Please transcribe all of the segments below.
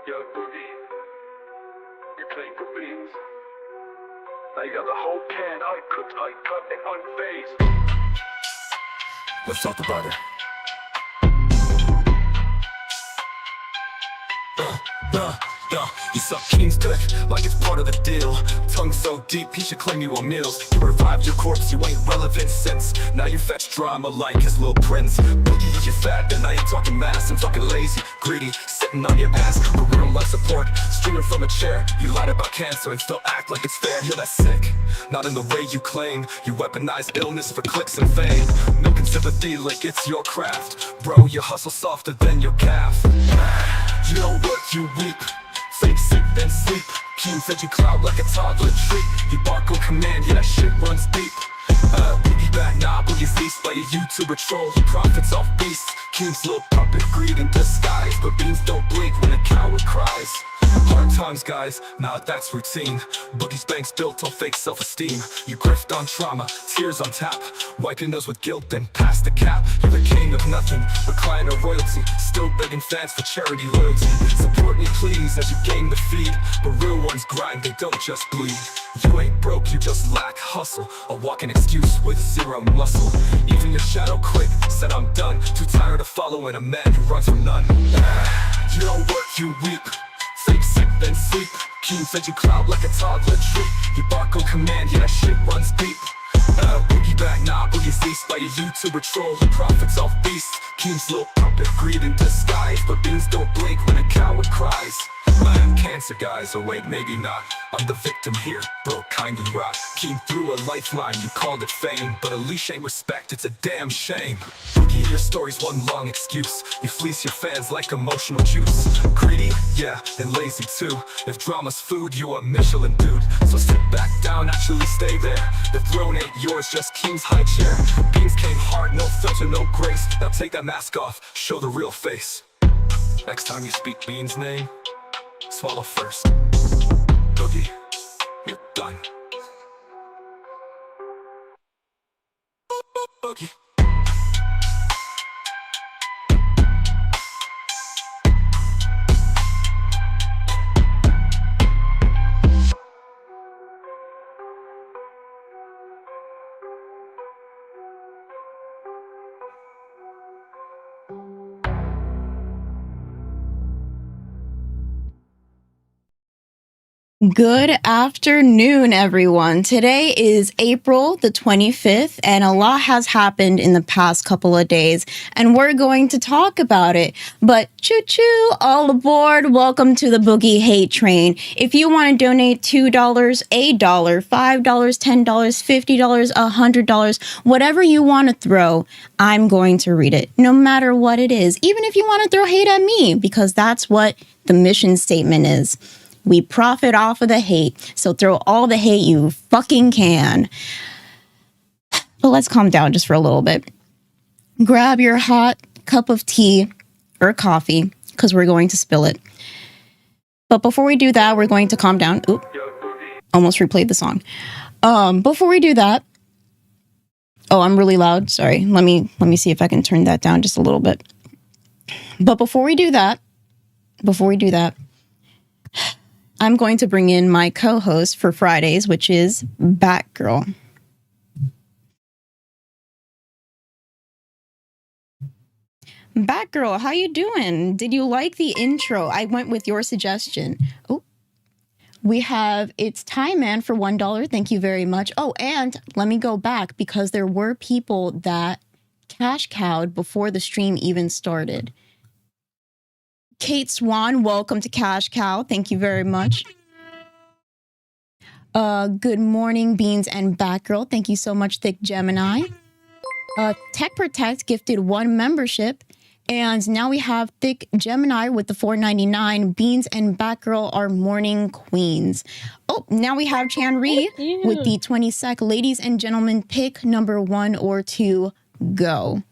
Yo, Boogie, you playing for beans. I got the whole can uncooked, uncut, and unfazed. Let's talk about it. You suck King's dick like it's part of the deal. Tongue so deep, he should claim you on meals. You revived your corpse, you ain't relevant since. Now you fetch drama like his little prince. Boogie, you fat, and I ain't talking mass. I'm talking lazy, greedy, sitting on your ass for real life support, streaming from a chair. You lied about cancer and still act like it's fair. You're that sick, not in the way you claim. You weaponize illness for clicks and fame. Milking sympathy like it's your craft. Bro, you hustle softer than your calf. You don't work, you weep. Fake sick, then sleep. King fed you cloud like a toddler treat. You bark on command, yeah, that shit runs deep. Boogie back, nah, Boogie's east. Like a YouTuber troll, he profits off beasts. King's little puppet, greed in disguise. But beans don't blink when a coward cries. Hard times, guys, nah, that's routine. Boogie's bank's built on fake self-esteem. You grift on trauma, tears on tap. Wipe your nose with guilt, then pass the cap. You're the king of nothing, recliner royalty. Still begging fans for charity loyalty. Support me please as you gain the feed. But real ones grind, they don't just bleed. You ain't broke, you just lack hustle. A walking excuse with zero muscle. Even your shadow quit, said I'm done. Too tired of following a man who runs from none. You don't work, you weep. Fake sick, then sleep. King fed you cloud like a toddler treat. You bark on command, yeah, that shit runs deep. Boogie back, nah, Boogie's east. By a YouTuber troll who profits off beasts. King's little puppet, greed in disguise. But beans don't blink when a coward cries. I have cancer, guys, or wait, maybe not. I'm the victim here, broke, kind and rot. King threw a lifeline, you called it fame. But a leash ain't respect, it's a damn shame. Boogie, your story's one long excuse. You fleece your fans like emotional juice. Greedy, yeah, and lazy too. If drama's food, you a Michelin dude. So sit back down, actually stay there. The throne ain't yours, just King's high chair. Beans came hard, no filter, no grace. Now take that mask off, show the real face. Next time you speak Beans' name, swallow first. Boogie, you're done. Boogie. Good afternoon, everyone. Today is April the 25th, and a lot has happened in the past couple of days, and we're going to talk about it. But choo-choo, all aboard. Welcome to the Boogie Hate Train. If you want to donate $2, $8, $5, $10, $50, $100, whatever you want to throw, I'm going to read it, no matter what it is. Even if you want to throw hate at me, because that's what the mission statement is. We profit off of the hate, so throw all the hate you fucking can. But let's calm down just for a little bit. Grab your hot cup of tea or coffee, because we're going to spill it. But before we do that, we're going to calm down. Oop, almost replayed the song. Before we do that, oh, I'm really loud. Sorry. Let me see if I can turn that down just a little bit. But before we do that, I'm going to bring in my co-host for Fridays, which is Batgirl. Batgirl, how you doing? Did you like the intro? I went with your suggestion. Oh, we have It's Time Man for $1. Thank you very much. Oh, and let me go back because there were people that cash cowed before the stream even started. Kate Swan, welcome to Cash Cow. Thank you very much. Good morning, Beans and Batgirl. Thank you so much, Thick Gemini. Tech Protect gifted 1 membership. And now we have Thick Gemini with the $4.99. Beans and Batgirl are morning queens. Oh, now we have Chan Ri with the 20 sec. Ladies and gentlemen, pick number 1 or 2. Go.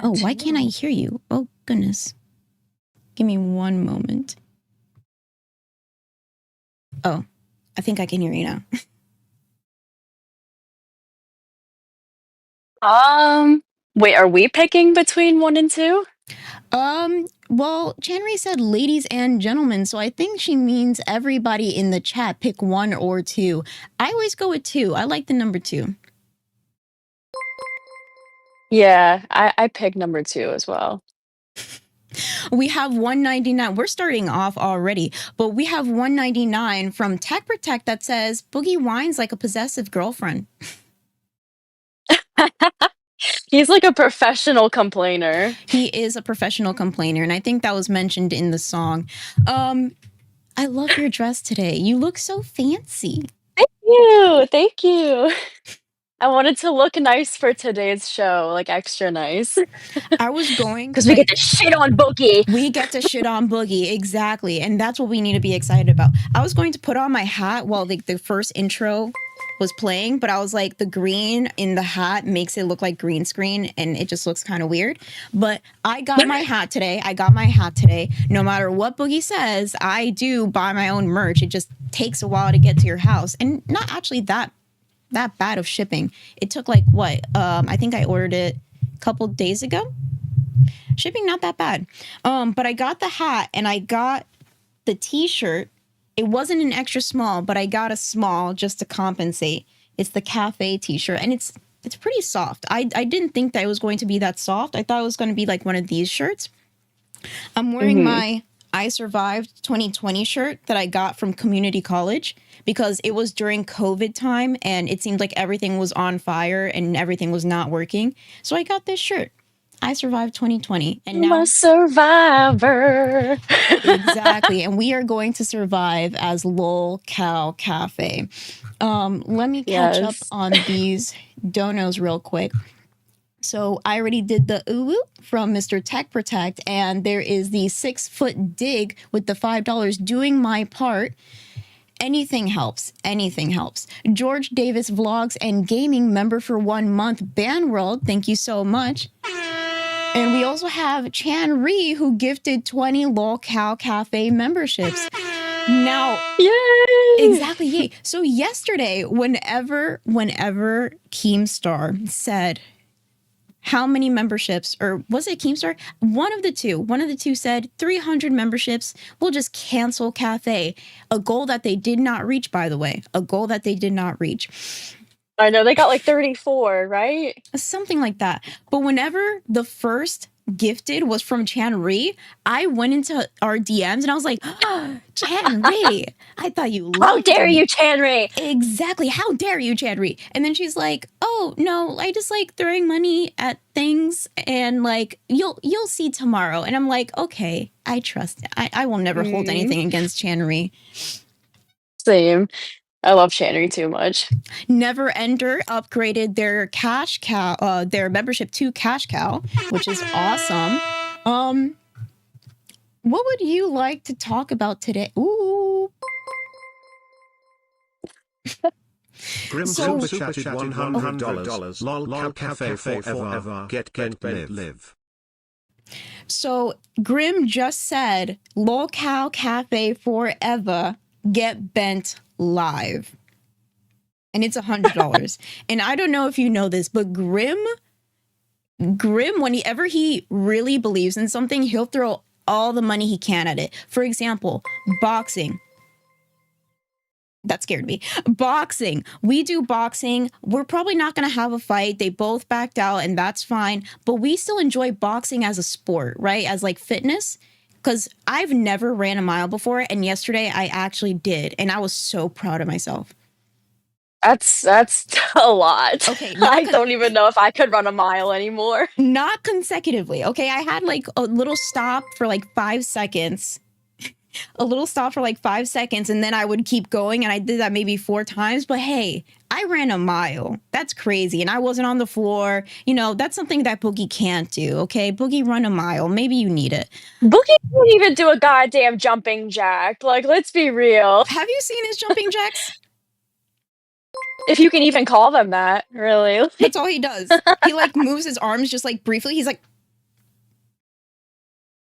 Oh, why can't I hear you? Oh, goodness. Give me one moment. Oh, I think I can hear you now. Wait, are we picking between 1 and 2? Well, Chanri said ladies and gentlemen, so I think she means everybody in the chat pick one or two. I always go with two. I like the number two. Yeah, I picked number 2 as well. We have 199. We're starting off already, but we have 199 from Tech Protect that says Boogie whines like a possessive girlfriend. He's like a professional complainer. He is a professional complainer, and I think that was mentioned in the song. I love your dress today. You look so fancy. Thank you. I wanted to look nice for today's show, like extra nice. I was going Because we get to shit on Boogie. We get to shit on Boogie, exactly, and that's what we need to be excited about. I was going to put on my hat while the first intro was playing, but I was like, the green in the hat makes it look like green screen, and it just looks kind of weird. But I got my hat today. No matter what Boogie says, I do buy my own merch. It just takes a while to get to your house, and not actually that bad of shipping. It took like what? I think I ordered it a couple days ago. Shipping not that bad. But I got the hat and I got the t-shirt. It wasn't an extra small, but I got a small just to compensate. It's the cafe t-shirt, and it's pretty soft. I didn't think that it was going to be that soft. I thought it was going to be like one of these shirts. I'm wearing my I Survived 2020 shirt that I got from community college because it was during COVID time and it seemed like everything was on fire and everything was not working. So I got this shirt. I Survived 2020. And now I'm a survivor. exactly. And we are going to survive as Lol Cow Cafe. Let me catch up on these donos real quick. So I already did the ooh from Mr. Tech Protect, and there is the 6-foot dig with the $5 doing my part. Anything helps. Anything helps. George Davis Vlogs and Gaming member for 1 month. Banworld, thank you so much. And we also have Chan Ree, who gifted 20 Lol Cow Cafe memberships. Now, Yay! Exactly, yay. So yesterday, whenever Keemstar said how many memberships, or was it Keemstar? One of the two said 300 memberships. We'll just cancel Cafe. A goal that they did not reach, by the way. A goal that they did not reach. I know, they got like 34, right? Something like that. But whenever the first gifted was from Chan Ree, I went into our DMs and I was like, oh, Chan Ree, I thought you loved How dare me. you, Chan Ree? Exactly. How dare you, Chan Ree? And then she's like, oh, no, I just like throwing money at things and like, you'll see tomorrow. And I'm like, okay, I trust it. I will never hold anything against Chan Ree. Same. I love Channery too much. Never Ender upgraded their cash cow, their membership to cash cow, which is awesome. What would you like to talk about today? Ooh. Grim super chatted $100. Lol cafe forever. Get live. So Grim just said, Lol Cow Cafe forever. Get bent live. And it's $100. And I don't know if you know this, but Grim, whenever he really believes in something, he'll throw all the money he can at it. For example, boxing. That scared me. Boxing. We do boxing. We're probably not going to have a fight. They both backed out, and that's fine. But we still enjoy boxing as a sport, right? As like fitness. Because I've never ran a mile before, and yesterday I actually did, and I was so proud of myself. That's a lot. Okay, I don't even know if I could run a mile anymore. Not consecutively, okay? I had like a little stop for like 5 seconds. And then I would keep going, and I did that maybe 4 times. But hey, I ran a mile. That's crazy, and I wasn't on the floor. You know, that's something that Boogie can't do, okay? Boogie, run a mile. Maybe you need it. Boogie can't even do a goddamn jumping jack. Like, let's be real. Have you seen his jumping jacks? If you can even call them that, really. That's all he does. He like moves his arms just like briefly. He's like,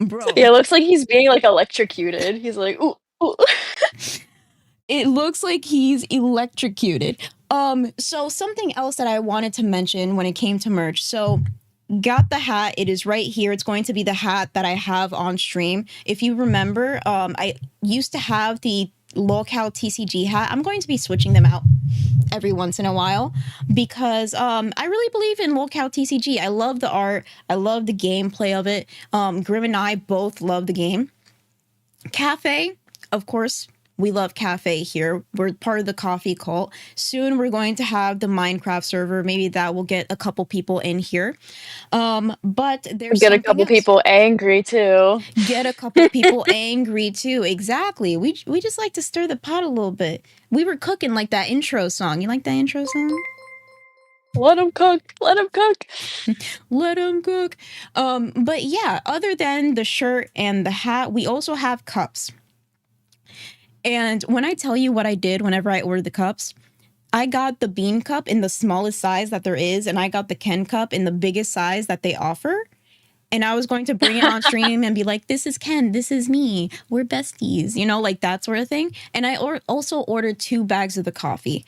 bro. Yeah, it looks like he's being like electrocuted. He's like, ooh, ooh. It looks like he's electrocuted. So something else that I wanted to mention when it came to merch. So got the hat. It is right here. It's going to be the hat that I have on stream. If you remember, I used to have the lolcow TCG hat. I'm going to be switching them out every once in a while because I really believe in lolcow TCG. I love the art. I love the gameplay of it. Grim and I both love the game. Cafe, of course, we love Cafe here. We're part of the coffee cult. Soon we're going to have the Minecraft server. Maybe that will get a couple people in here. But there's Get a couple people angry too. Get a couple people angry too. Exactly. We just like to stir the pot a little bit. We were cooking like that intro song. You like that intro song? Let them cook. Let them cook. Let them cook. But yeah, other than the shirt and the hat, we also have cups. And when I tell you what I did whenever I ordered the cups, I got the bean cup in the smallest size that there is, and I got the Ken cup in the biggest size that they offer. And I was going to bring it on stream and be like, this is Ken, this is me, we're besties, you know, like that sort of thing. And I also ordered 2 bags of the coffee.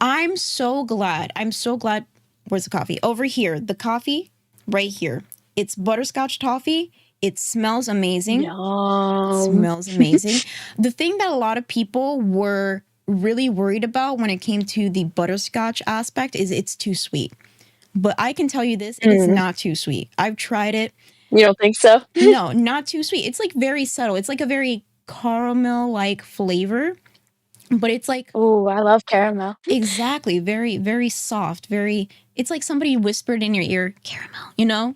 I'm so glad. Where's the coffee? Over here. The coffee, right here. It's butterscotch toffee. It smells amazing. Smells amazing. The thing that a lot of people were really worried about when it came to the butterscotch aspect is it's too sweet. But I can tell you this, it's not too sweet. I've tried it. You don't think so? No, not too sweet. It's like very subtle. It's like a very caramel-like flavor. But it's like... Oh, I love caramel. Exactly. Very, very soft. Very... It's like somebody whispered in your ear, caramel, you know?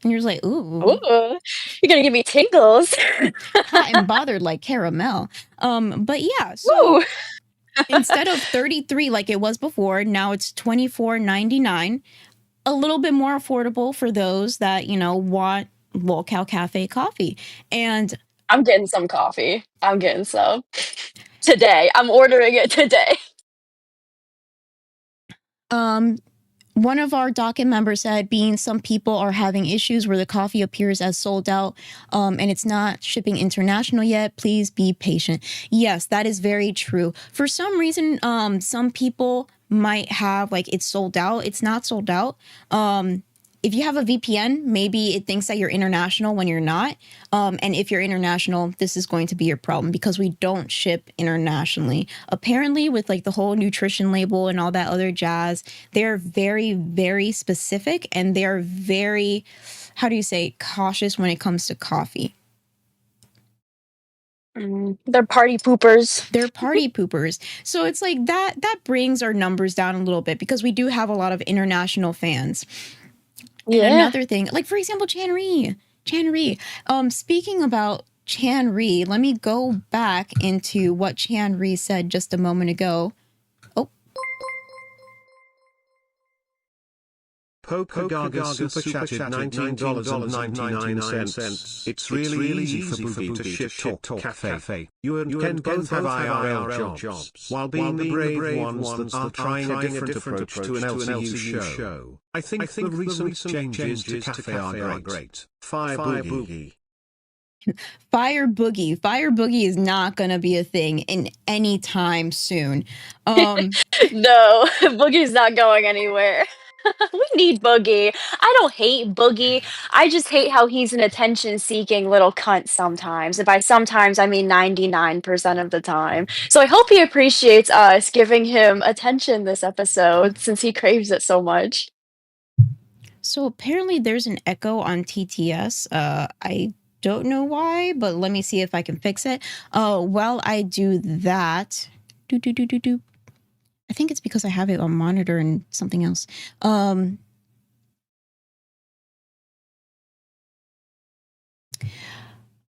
And you're just like, ooh. Ooh, you're gonna give me tingles. Hot and bothered like caramel. But yeah, so instead of 33 like it was before, now it's $24.99. A little bit more affordable for those that, you know, want lolcow Cafe coffee. And I'm getting some coffee. I'm getting some. Today. I'm ordering it today. One of our docket members said, being some people are having issues where the coffee appears as sold out and it's not shipping international yet, please be patient. Yes, that is very true. For some reason, some people might have like it's sold out. It's not sold out. If you have a VPN, maybe it thinks that you're international when you're not. And if you're international, this is going to be your problem because we don't ship internationally. Apparently, with like the whole nutrition label and all that other jazz, they're very, very specific and they're very, how do you say, cautious when it comes to coffee. They're party poopers. They're party poopers. So it's like that brings our numbers down a little bit because we do have a lot of international fans. Yeah. And another thing, like for example, Chanri. Speaking about Chanri, let me go back into what Chanri said just a moment ago. Oh. Poker Gaga super chatted $19.99. It's really easy for Boogie to shit talk cafe. You and Ken both have IRL jobs, while being the brave ones that are trying a different approach to an LCU show. I think the recent changes to cafe are great. Fire Boogie. Fire Boogie. Fire Boogie is not going to be a thing in any time soon. No, Boogie's not going anywhere. We need Boogie. I don't hate Boogie. I just hate how he's an attention-seeking little cunt sometimes. And by sometimes, I mean 99% of the time. So I hope he appreciates us giving him attention this episode since he craves it so much. So apparently there's an echo on TTS. I don't know why, but let me see if I can fix it. While I do that, I think it's because I have it on monitor and something else.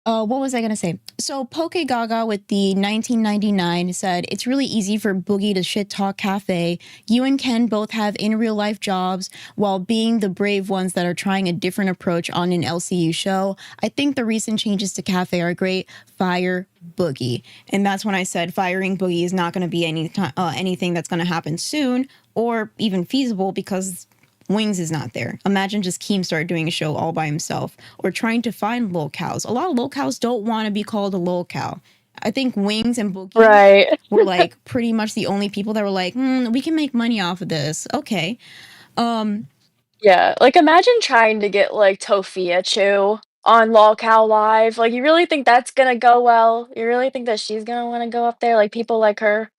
What was I going to say? So Poke Gaga with the 1999 said, it's really easy for Boogie to shit talk Cafe. You and Ken both have in real life jobs while being the brave ones that are trying a different approach on an LCU show. I think the recent changes to Cafe are great. Fire Boogie. And that's when I said firing Boogie is not going to be anything that's going to happen soon or even feasible because Wings is not there. Imagine just Keemstar doing a show all by himself or trying to find lolcows. A lot of lolcows don't want to be called a lolcow. I think Wings and Boogie were like pretty much the only people that were like, we can make money off of this. Okay. Yeah, like, imagine trying to get, like, Tofia Choo on LolCal Live, like, you really think that's gonna go well? You really think that she's gonna wanna go up there, like, people like her?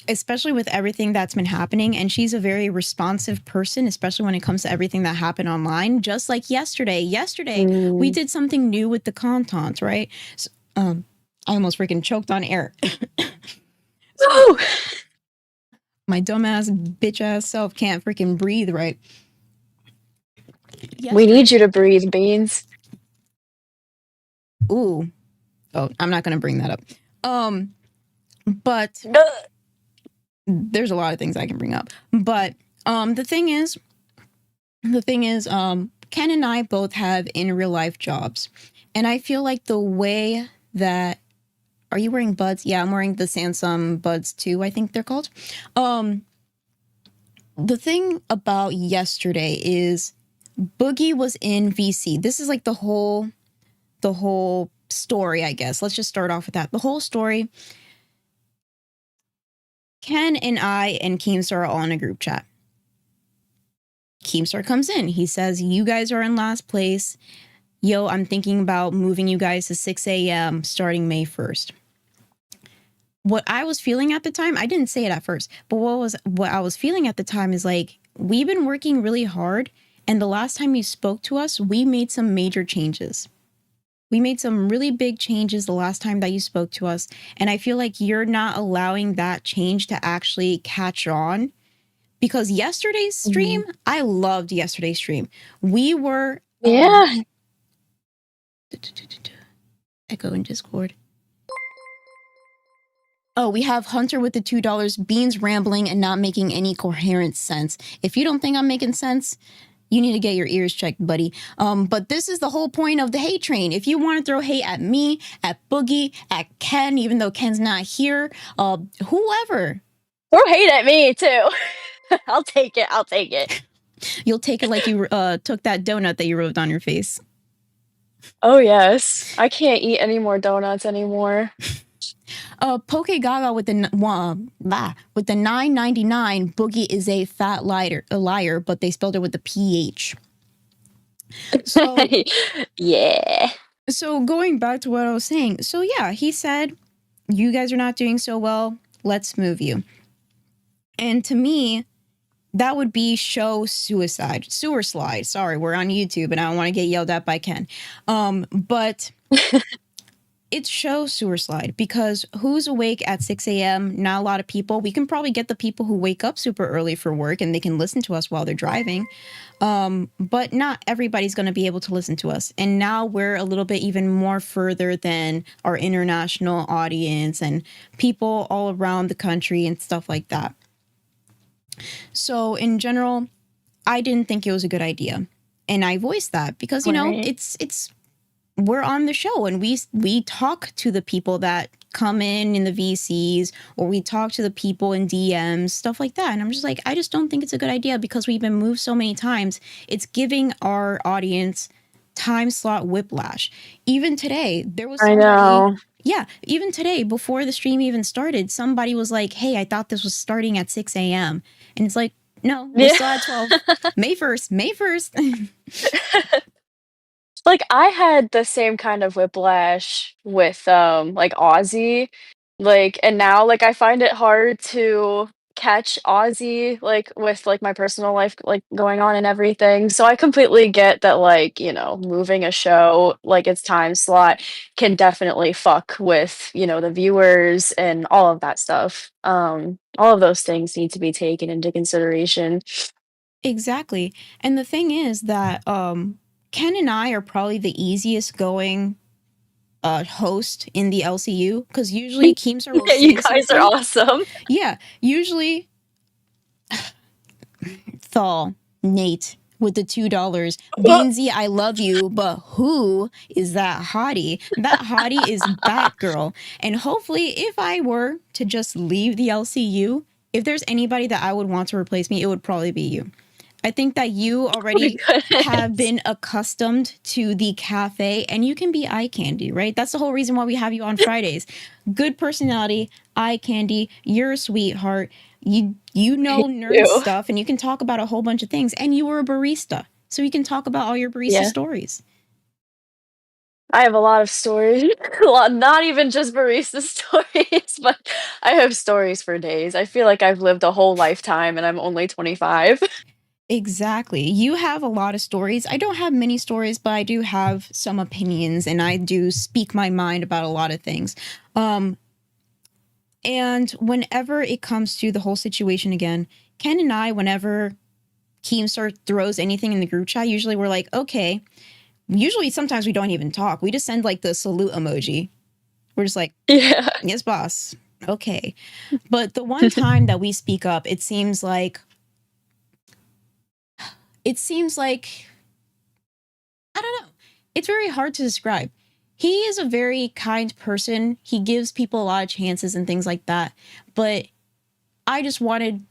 Especially with everything that's been happening. And she's a very responsive person, especially when it comes to everything that happened online. Just like yesterday. Yesterday, we Mm. did something new with the content, right? So, I almost freaking choked on air. So Woo! my dumbass, bitch ass self can't freaking breathe right. We Yesterday. need you to breathe, Beans. Ooh. Oh, I'm not going to bring that up. But Ugh. there's a lot of things I can bring up. But the thing is, Ken and I both have in real life jobs. And I feel like the way that, are you wearing buds? Yeah, I'm wearing the Samsung Buds 2, I think they're called. The thing about yesterday is Boogie was in VC. This is like the whole story, I guess. Let's just start off with that. The whole story. Ken and I and Keemstar are all in a group chat. Keemstar comes in. He says, "You guys are in last place. Yo, I'm thinking about moving you guys to 6 a.m. starting May 1st." What I was feeling at the time, I didn't say it at first, but what I was feeling at the time is like, we've been working really hard, and the last time you spoke to us, we made some major changes. We made some really big changes the last time that you spoke to us, and I feel like you're not allowing that change to actually catch on. Because yesterday's stream, Mhm. I loved yesterday's stream. We were Yeah. echo in Discord. Oh, we have Hunter with the $2, Beans rambling and not making any coherent sense. If you don't think I'm making sense, you need to get your ears checked, buddy. But this is the whole point of the hate train. If you want to throw hate at me, at Boogie, at Ken, even though Ken's not here, whoever, Throw hate at me too. I'll take it, I'll take it. you'll take it like you took that donut that you rubbed on your face. Oh, yes. I can't eat any more donuts anymore. Poke Gaga with the with the $9.99. Boogie is a fat liar, but they spelled it with the PH. So, Yeah. so going back to what I was saying. So yeah, he said, "You guys are not doing so well. Let's move you." And to me, that would be show suicide, sewer slide. Sorry, we're on YouTube, and I don't want to get yelled at by Ken. But it's show sewer slide, because who's awake at 6 a.m.? Not a lot of people. We can probably get the people who wake up super early for work and they can listen to us while they're driving. But not everybody's going to be able to listen to us. And now we're a little bit even more further than our international audience and people all around the country and stuff like that. So in general, I didn't think it was a good idea. And I voiced that because, you know, Right. it's we're on the show and we talk to the people that come in the VCs, or we talk to the people in DMs, stuff like that. And I'm just like, I just don't think it's a good idea because we've been moved so many times. It's giving our audience time slot whiplash. Even today, there was I somebody. know. Yeah, even today, before the stream even started, somebody was like, "Hey, I thought this was starting at 6 a.m." And it's like, no, we're Yeah. still at 12. May 1st, May 1st. Like, I had the same kind of whiplash with, like, Aussie, like, and now, like, I find it hard to catch Aussie, like, with, like, my personal life, like, going on and everything, so I completely get that, like, you know, moving a show, like, its time slot can definitely fuck with, you know, the viewers and all of that stuff. All of those things need to be taken into consideration. Exactly. And the thing is that Ken and I are probably the easiest going host in the LCU, because usually Keemstar will Yeah, you say guys are something. awesome. Yeah, usually Thal, Nate with the $2. Beansy, I love you, but who is that hottie? That hottie is Batgirl. And hopefully, if I were to just leave the LCU, if there's anybody that I would want to replace me, it would probably be you. I think that you Oh my already have goodness. been accustomed to the cafe, and you can be eye candy, right? That's the whole reason why we have you on Fridays. Good personality, eye candy, you're a sweetheart. You know nerd You. stuff and you can talk about a whole bunch of things, and you were a barista. So you can talk about all your barista Yeah. stories. I have a lot of stories. A lot, not even just barista stories, but I have stories for days. I feel like I've lived a whole lifetime and I'm only 25. Exactly. You have a lot of stories. I don't have many stories, but I do have some opinions and I do speak my mind about a lot of things. And whenever it comes to the whole situation again, Ken and I, whenever Keemstar throws anything in the group chat, usually we're like, okay. Usually, sometimes we don't even talk. We just send like the salute emoji. We're just like, Yeah. yes, boss. Okay. But the one time that we speak up, it seems like I don't know. It's very hard to describe. He is a very kind person. He gives people a lot of chances and things like that. But I just wanted,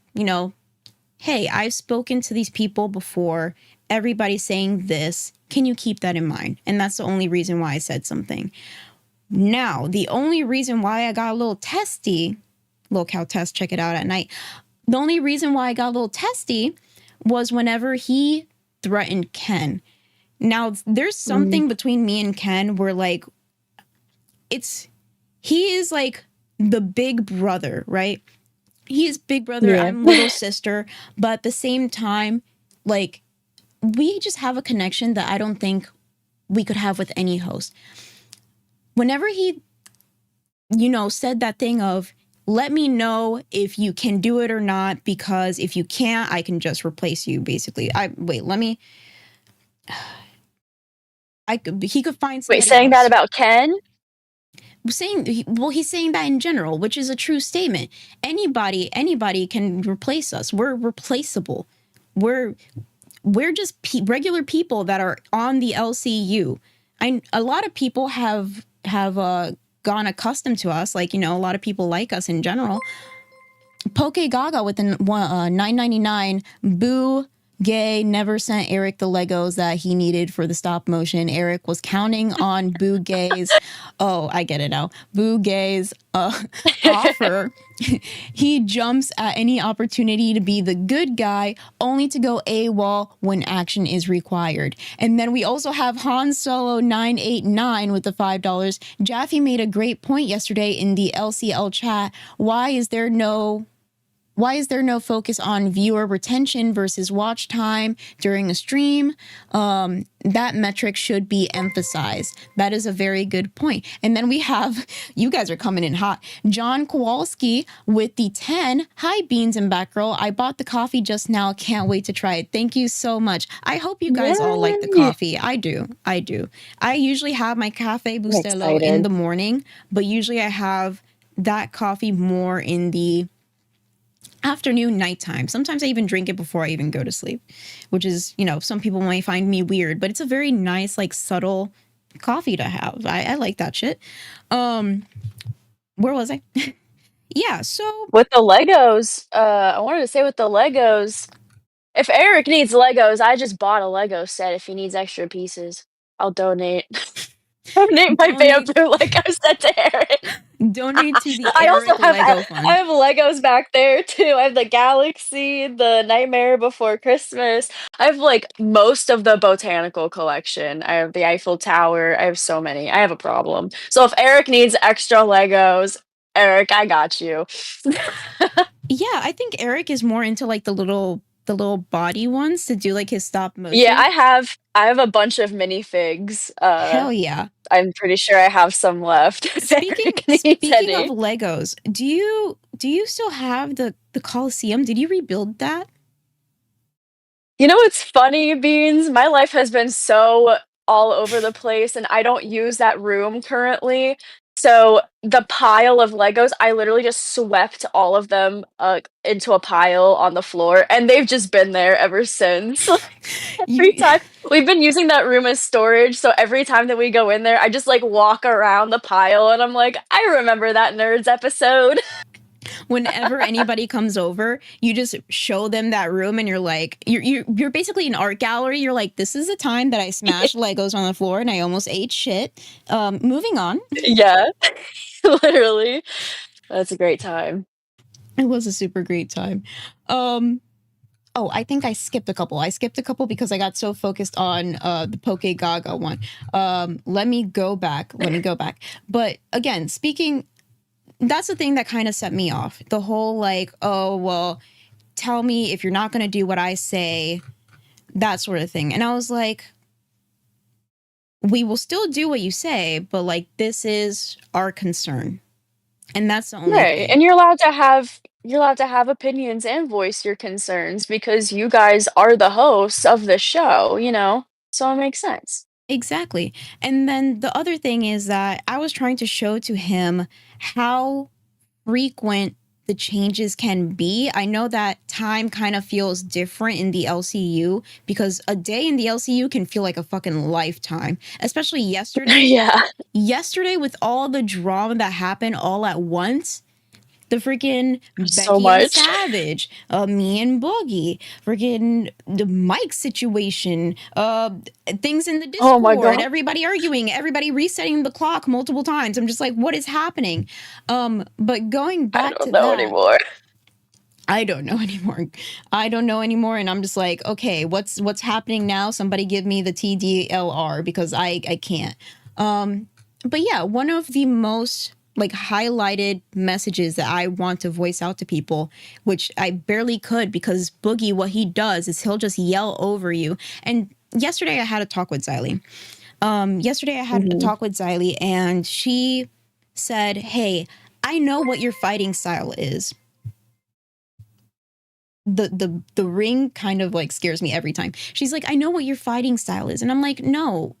hey, I've spoken to these people before. Everybody's saying this. Can you keep that in mind? And that's the only reason why I said something. Now, the only reason why I got a little testy, little cow test, check it out at night. The only reason why I got a little testy was whenever he threatened Ken. Now, there's something between me and Ken where like he is like the big brother, right? He's big brother, Yeah. I'm little sister, but at the same time, like we just have a connection that I don't think we could have with any host. Whenever he, said that thing of, let me know if you can do it or not, because if you can't, I can just replace you, basically. He could find Wait, somebody saying that else. about Ken? He's saying that in general, which is a true statement. Anybody can replace us. We're replaceable. We're just regular people that are on the LCU. A lot of people have gone accustomed to us, like, a lot of people like us in general. Poke Gaga with the $9.99. Boo Gay never sent Eric the Legos that he needed for the stop motion. Eric was counting on Boo Gay's. Oh, I get it now. Boo Gay's offer. He jumps at any opportunity to be the good guy, only to go AWOL when action is required. And then we also have Han Solo 989 with the $5. Jaffe made a great point yesterday in the LCL chat. Why is there no focus on viewer retention versus watch time during a stream? That metric should be emphasized. That is a very good point. And then we have, you guys are coming in hot, John Kowalski with the 10. Hi, Beans and Batgirl. I bought the coffee just now. Can't wait to try it. Thank you so much. I hope you guys all like the coffee. I do. I usually have my Cafe Bustelo in the morning, but usually I have that coffee more in the afternoon, nighttime. Sometimes I even drink it before I even go to sleep, which is, some people might find me weird, but it's a very nice, like, subtle coffee to have. I like that shit. Where was I? Yeah, so With the Legos, I wanted to say with the Legos, if Eric needs Legos, I just bought a Lego set. If he needs extra pieces, I'll donate. Donate my Donate- bamboo Lego set to Eric. donate to the I also Eric have Lego I Fund. have Legos back there too. I have the Galaxy, the Nightmare Before Christmas. I have like most of the botanical collection. I have the Eiffel Tower. I have so many. I have a problem. So if Eric needs extra Legos, Eric, I got you. Yeah, I think Eric is more into like the little body ones to do like his stop motion. Yeah, I have a bunch of minifigs. Hell yeah. I'm pretty sure I have some left. if Eric needs Speaking of any. Legos, do you still have the Coliseum? Did you rebuild that? You know what's funny, Beans? My life has been so all over the place, and I don't use that room currently. So the pile of Legos, I literally just swept all of them into a pile on the floor, and they've just been there ever since. Every You, time we've been using that room as storage, so every time that we go in there, I just like walk around the pile, and I'm like, I remember that Nerds episode. whenever anybody comes over, you just show them that room and you're like, you're basically an art gallery. You're like, this is the time that I smashed Legos on the floor and I almost ate shit. Moving on. Yeah, literally. That's a great time. It was a super great time. Um, oh, I think I skipped a couple. I skipped a couple because I got so focused on the Poke Gaga one. Let me go back. Let me go back. But again, speaking, that's the thing that kind of set me off. The whole like, oh, well, tell me if you're not going to do what I say, that sort of thing. And I was like, we will still do what you say, but like, this is our concern. And that's the only Right, thing. and you're allowed to have opinions and voice your concerns because you guys are the hosts of the show, you know? So it makes sense. Exactly. And then the other thing is that I was trying to show to him how frequent the changes can be. I know that time kind of feels different in the LCU because a day in the LCU can feel like a fucking lifetime, especially yesterday. Yeah, Yesterday, with all the drama that happened all at once, the freaking so Becky and much. Savage, me and Boogie, freaking the Mike situation, things in the Oh my Discord, god. everybody arguing, everybody resetting the clock multiple times. I'm just like, what is happening? But going I back don't to know that, anymore. I don't know anymore. I don't know anymore, and I'm just like, okay, what's happening now? Somebody give me the TDLR because I can't. But yeah, one of the most like highlighted messages that I want to voice out to people, which I barely could because Boogie, what he does is he'll just yell over you. And yesterday I had a talk with Xylee. Yesterday I had a Mhm. talk with Xylee, and she said, "Hey, I know what your fighting style is." The ring kind of like scares me every time. She's like, "I know what your fighting style is." And I'm like, "No,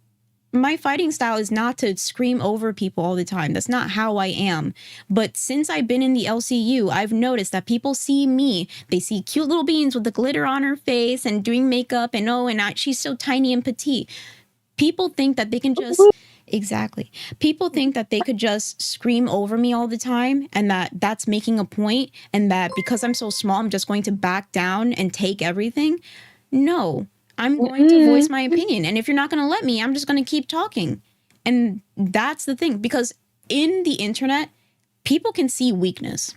my fighting style is not to scream over people all the time. That's not how I am. But since I've been in the LCU, I've noticed that people see me. They see cute little beans with the glitter on her face and doing makeup, and oh, and she's so tiny and petite. People think that they can just exactly. People think that they could just scream over me all the time and that that's making a point and that because I'm so small I'm just going to back down and take everything. No. I'm going to voice Mm-mm. my opinion, and if you're not going to let me, I'm just going to keep talking. And that's the thing because in the internet, people can see weakness.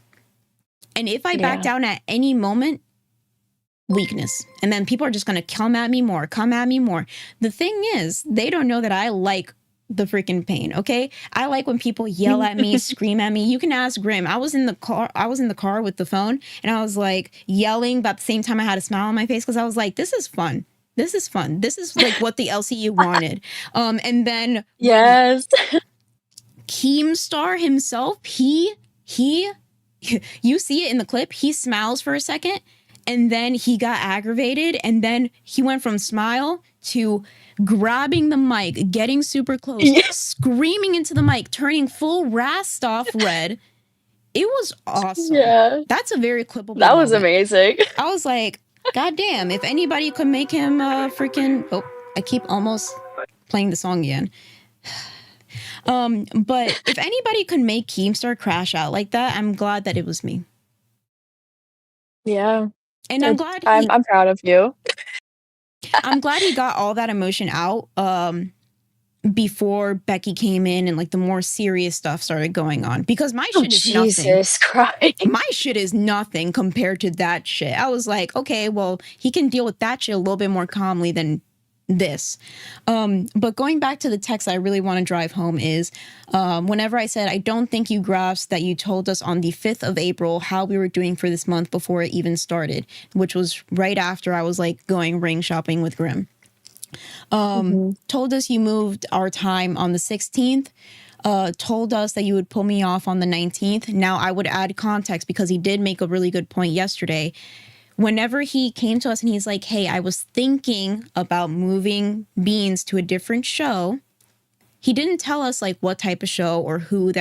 And if I back Yeah. down at any moment, weakness. And then people are just going to come at me more, come at me more. The thing is, they don't know that I like the freaking pain, okay? I like when people yell at me, scream at me. You can ask Grim. I was in the car with the phone and I was like yelling, but at the same time I had a smile on my face because I was like, this is fun. This is fun. This is like what the LCU wanted. And then when Yes. Keemstar himself, he you see it in the clip, he smiles for a second and then he got aggravated and then he went from smile to grabbing the mic, getting super close, Yeah. screaming into the mic, turning full Rastoff red. It was awesome. Yeah. That's a very clippable That was moment. amazing. I was like, God damn, if anybody could make him freaking oh, I keep almost playing the song again. But if anybody could make Keemstar crash out like that, I'm glad that it was me. Yeah. And I'm glad I'm proud of you. he got all that emotion out before Becky came in and like the more serious stuff started going on because my Oh, shit is nothing. Jesus Christ. My shit is nothing compared to that shit. I was like, okay, well, he can deal with that shit a little bit more calmly than this. But going back to the text I really want to drive home is whenever I said, I don't think you grasped that you told us on the 5th of April how we were doing for this month before it even started, which was right after I was like going ring shopping with Grim. Told us you moved our time on the 16th. Told us that you would pull me off on the 19th. Now, I would add context because he did make a really good point yesterday. Whenever he came to us and he's like, hey, I was thinking about moving Beans to a different show, he didn't tell us like what type of show or who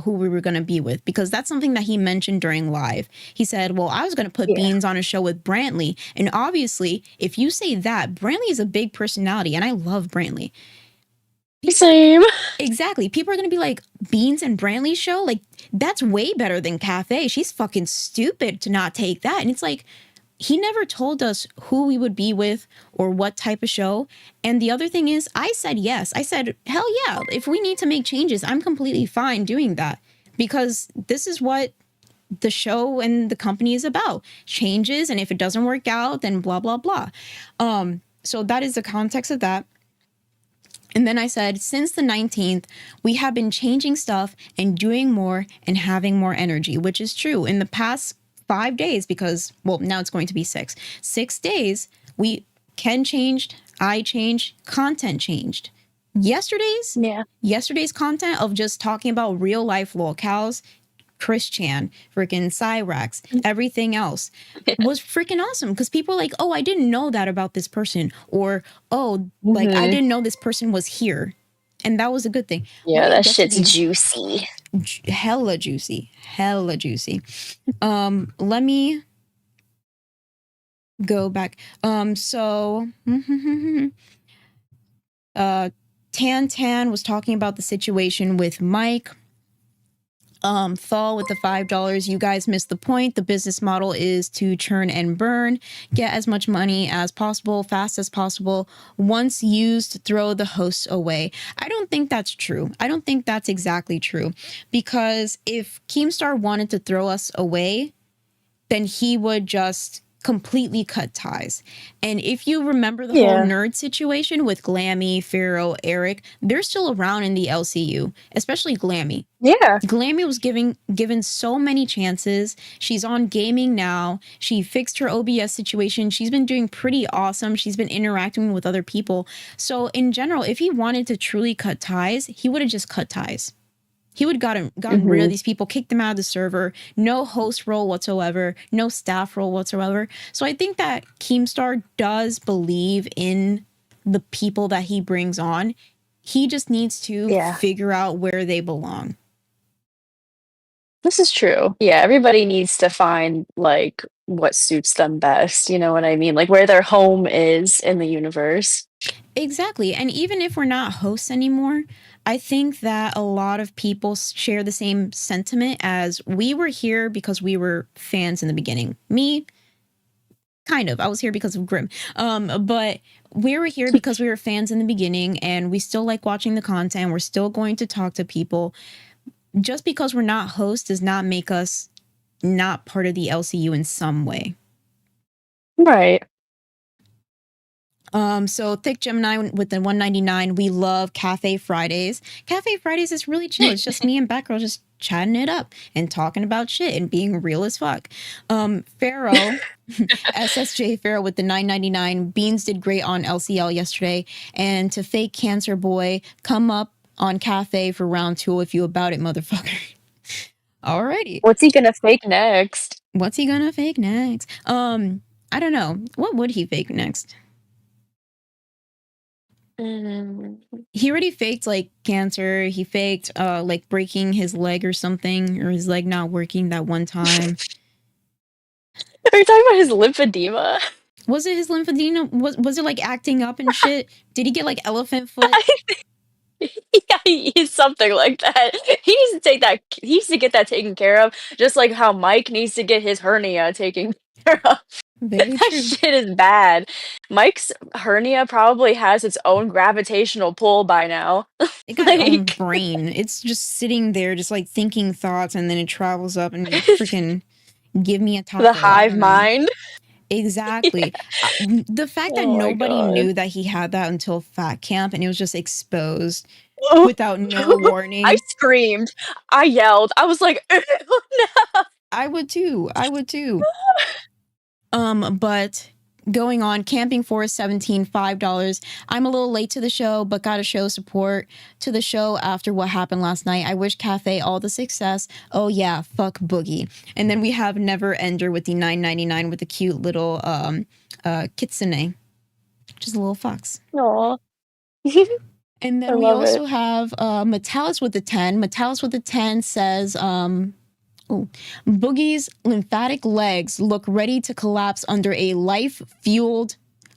we were going to be with, because that's something that he mentioned during live. He said, well, I was going to put Beans on a show with Brantley. And obviously, if you say that, Brantley is a big personality and I love Brantley. Same. Exactly. People are going to be like, Beans and Brantley's show? Like, that's way better than Cafe. She's fucking stupid to not take that. And it's like, he never told us who we would be with or what type of show. And the other thing is, I said yes. I said, hell yeah. If we need to make changes, I'm completely fine doing that because this is what the show and the company is about. Changes, and if it doesn't work out, then blah blah blah. So that is the context of that. And then I said, since the 19th, we have been changing stuff and doing more and having more energy, which is true. In the past 5 days, because, well, now it's going to be 6. 6 days, Ken changed, I changed, content changed. Yesterday's content of just talking about real life locales, Chris Chan, freaking Cyrax, everything else was freaking awesome because people were like, oh, I didn't know that about this person, or oh, like I didn't know this person was here, and that was a good thing. Yeah, that shit's juicy. Hella juicy, hella juicy. Let me go back. So Tan was talking about the situation with Mike. Thal with the $5. You guys missed the point. The business model is to churn and burn, get as much money as possible, fast as possible. Once used, throw the hosts away. I don't think that's true. I don't think that's exactly true, because if Keemstar wanted to throw us away, then he would just completely cut ties. And if you remember the whole nerd situation with Glammy, Pharaoh, Eric, they're still around in the LCU, especially Glammy. Yeah. Glammy was given so many chances. She's on gaming now. She fixed her OBS situation. She's been doing pretty awesome. She's been interacting with other people. So in general, if he wanted to truly cut ties, he would have just cut ties. He would have gotten rid of these people, kicked them out of the server, no host role whatsoever, no staff role whatsoever. So I think that Keemstar does believe in the people that he brings on. He just needs to figure out where they belong. This is true. Yeah, everybody needs to find like what suits them best. You know what I mean? Like where their home is in the universe. Exactly. And even if we're not hosts anymore, I think that a lot of people share the same sentiment as we were here because we were fans in the beginning. Me, kind of. I was here because of Grimm. But we were here because we were fans in the beginning, and we still like watching the content. We're still going to talk to people. Just because we're not hosts does not make us not part of the LCU in some way. Right. So Thick Gemini with the 199, we love Cafe Fridays. Cafe Fridays is really chill. It's just me and Batgirl just chatting it up and talking about shit and being real as fuck. Pharaoh, SSJ Pharaoh with the 999, Beans did great on LCL yesterday. And to Fake Cancer Boy, come up on Cafe for round 2 if you about it, motherfucker. Alrighty. What's he gonna fake next? I don't know. What would he fake next? He already faked like cancer. He faked like breaking his leg or something, or his leg not working that one time. Are you talking about his lymphedema? Was it his lymphedema? Was it like acting up and shit? Did he get like elephant foot? Yeah, he's something like that. He needs to take that. He needs to get that taken care of, just like how Mike needs to get his hernia taken care of. Very That true. shit is bad. Mike's hernia probably has its own gravitational pull by now. It got its own brain. It's just sitting there, just like thinking thoughts, and then it travels up and freaking give me a taco. The hive mind. Exactly. The fact that nobody knew that he had that until Fat Camp, and it was just exposed without no warning. I screamed. I yelled. I was like, no. I would too. But going on, Camping Forest 17, $5. I'm a little late to the show, but gotta show support to the show after what happened last night. I wish Cafe all the success. Oh yeah, fuck Boogie. And then we have Never Ender with the $9.99 with the cute little kitsune, which is a little fox. Aww. And then we also have Metalis with the 10. Metalis with the 10 says, Boogie's lymphatic legs look ready to collapse under a life fueled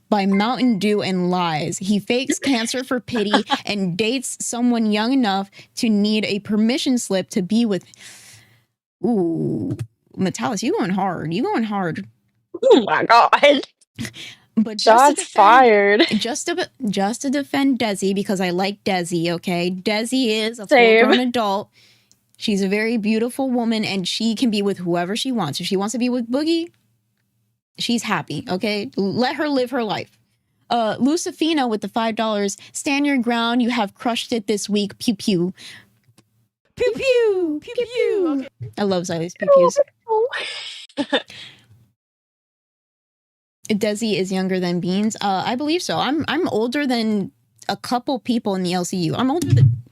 by Mountain Dew and lies. He fakes cancer for pity and dates someone young enough to need a permission slip to be with. Ooh, Metalis, you going hard. Oh my god. But shots fired. Just to defend Desi, because I like Desi, okay? Desi is a full-grown adult. She's a very beautiful woman, and she can be with whoever she wants. If she wants to be with Boogie, she's happy, okay? Let her live her life. Lucifina with the $5. Stand your ground. You have crushed it this week. Pew pew. Pew pew. Pew pew. Okay. I love Xyle's pew pews. Desi is younger than Beans. I believe so. I'm older than a couple people in the LCU. I'm older than.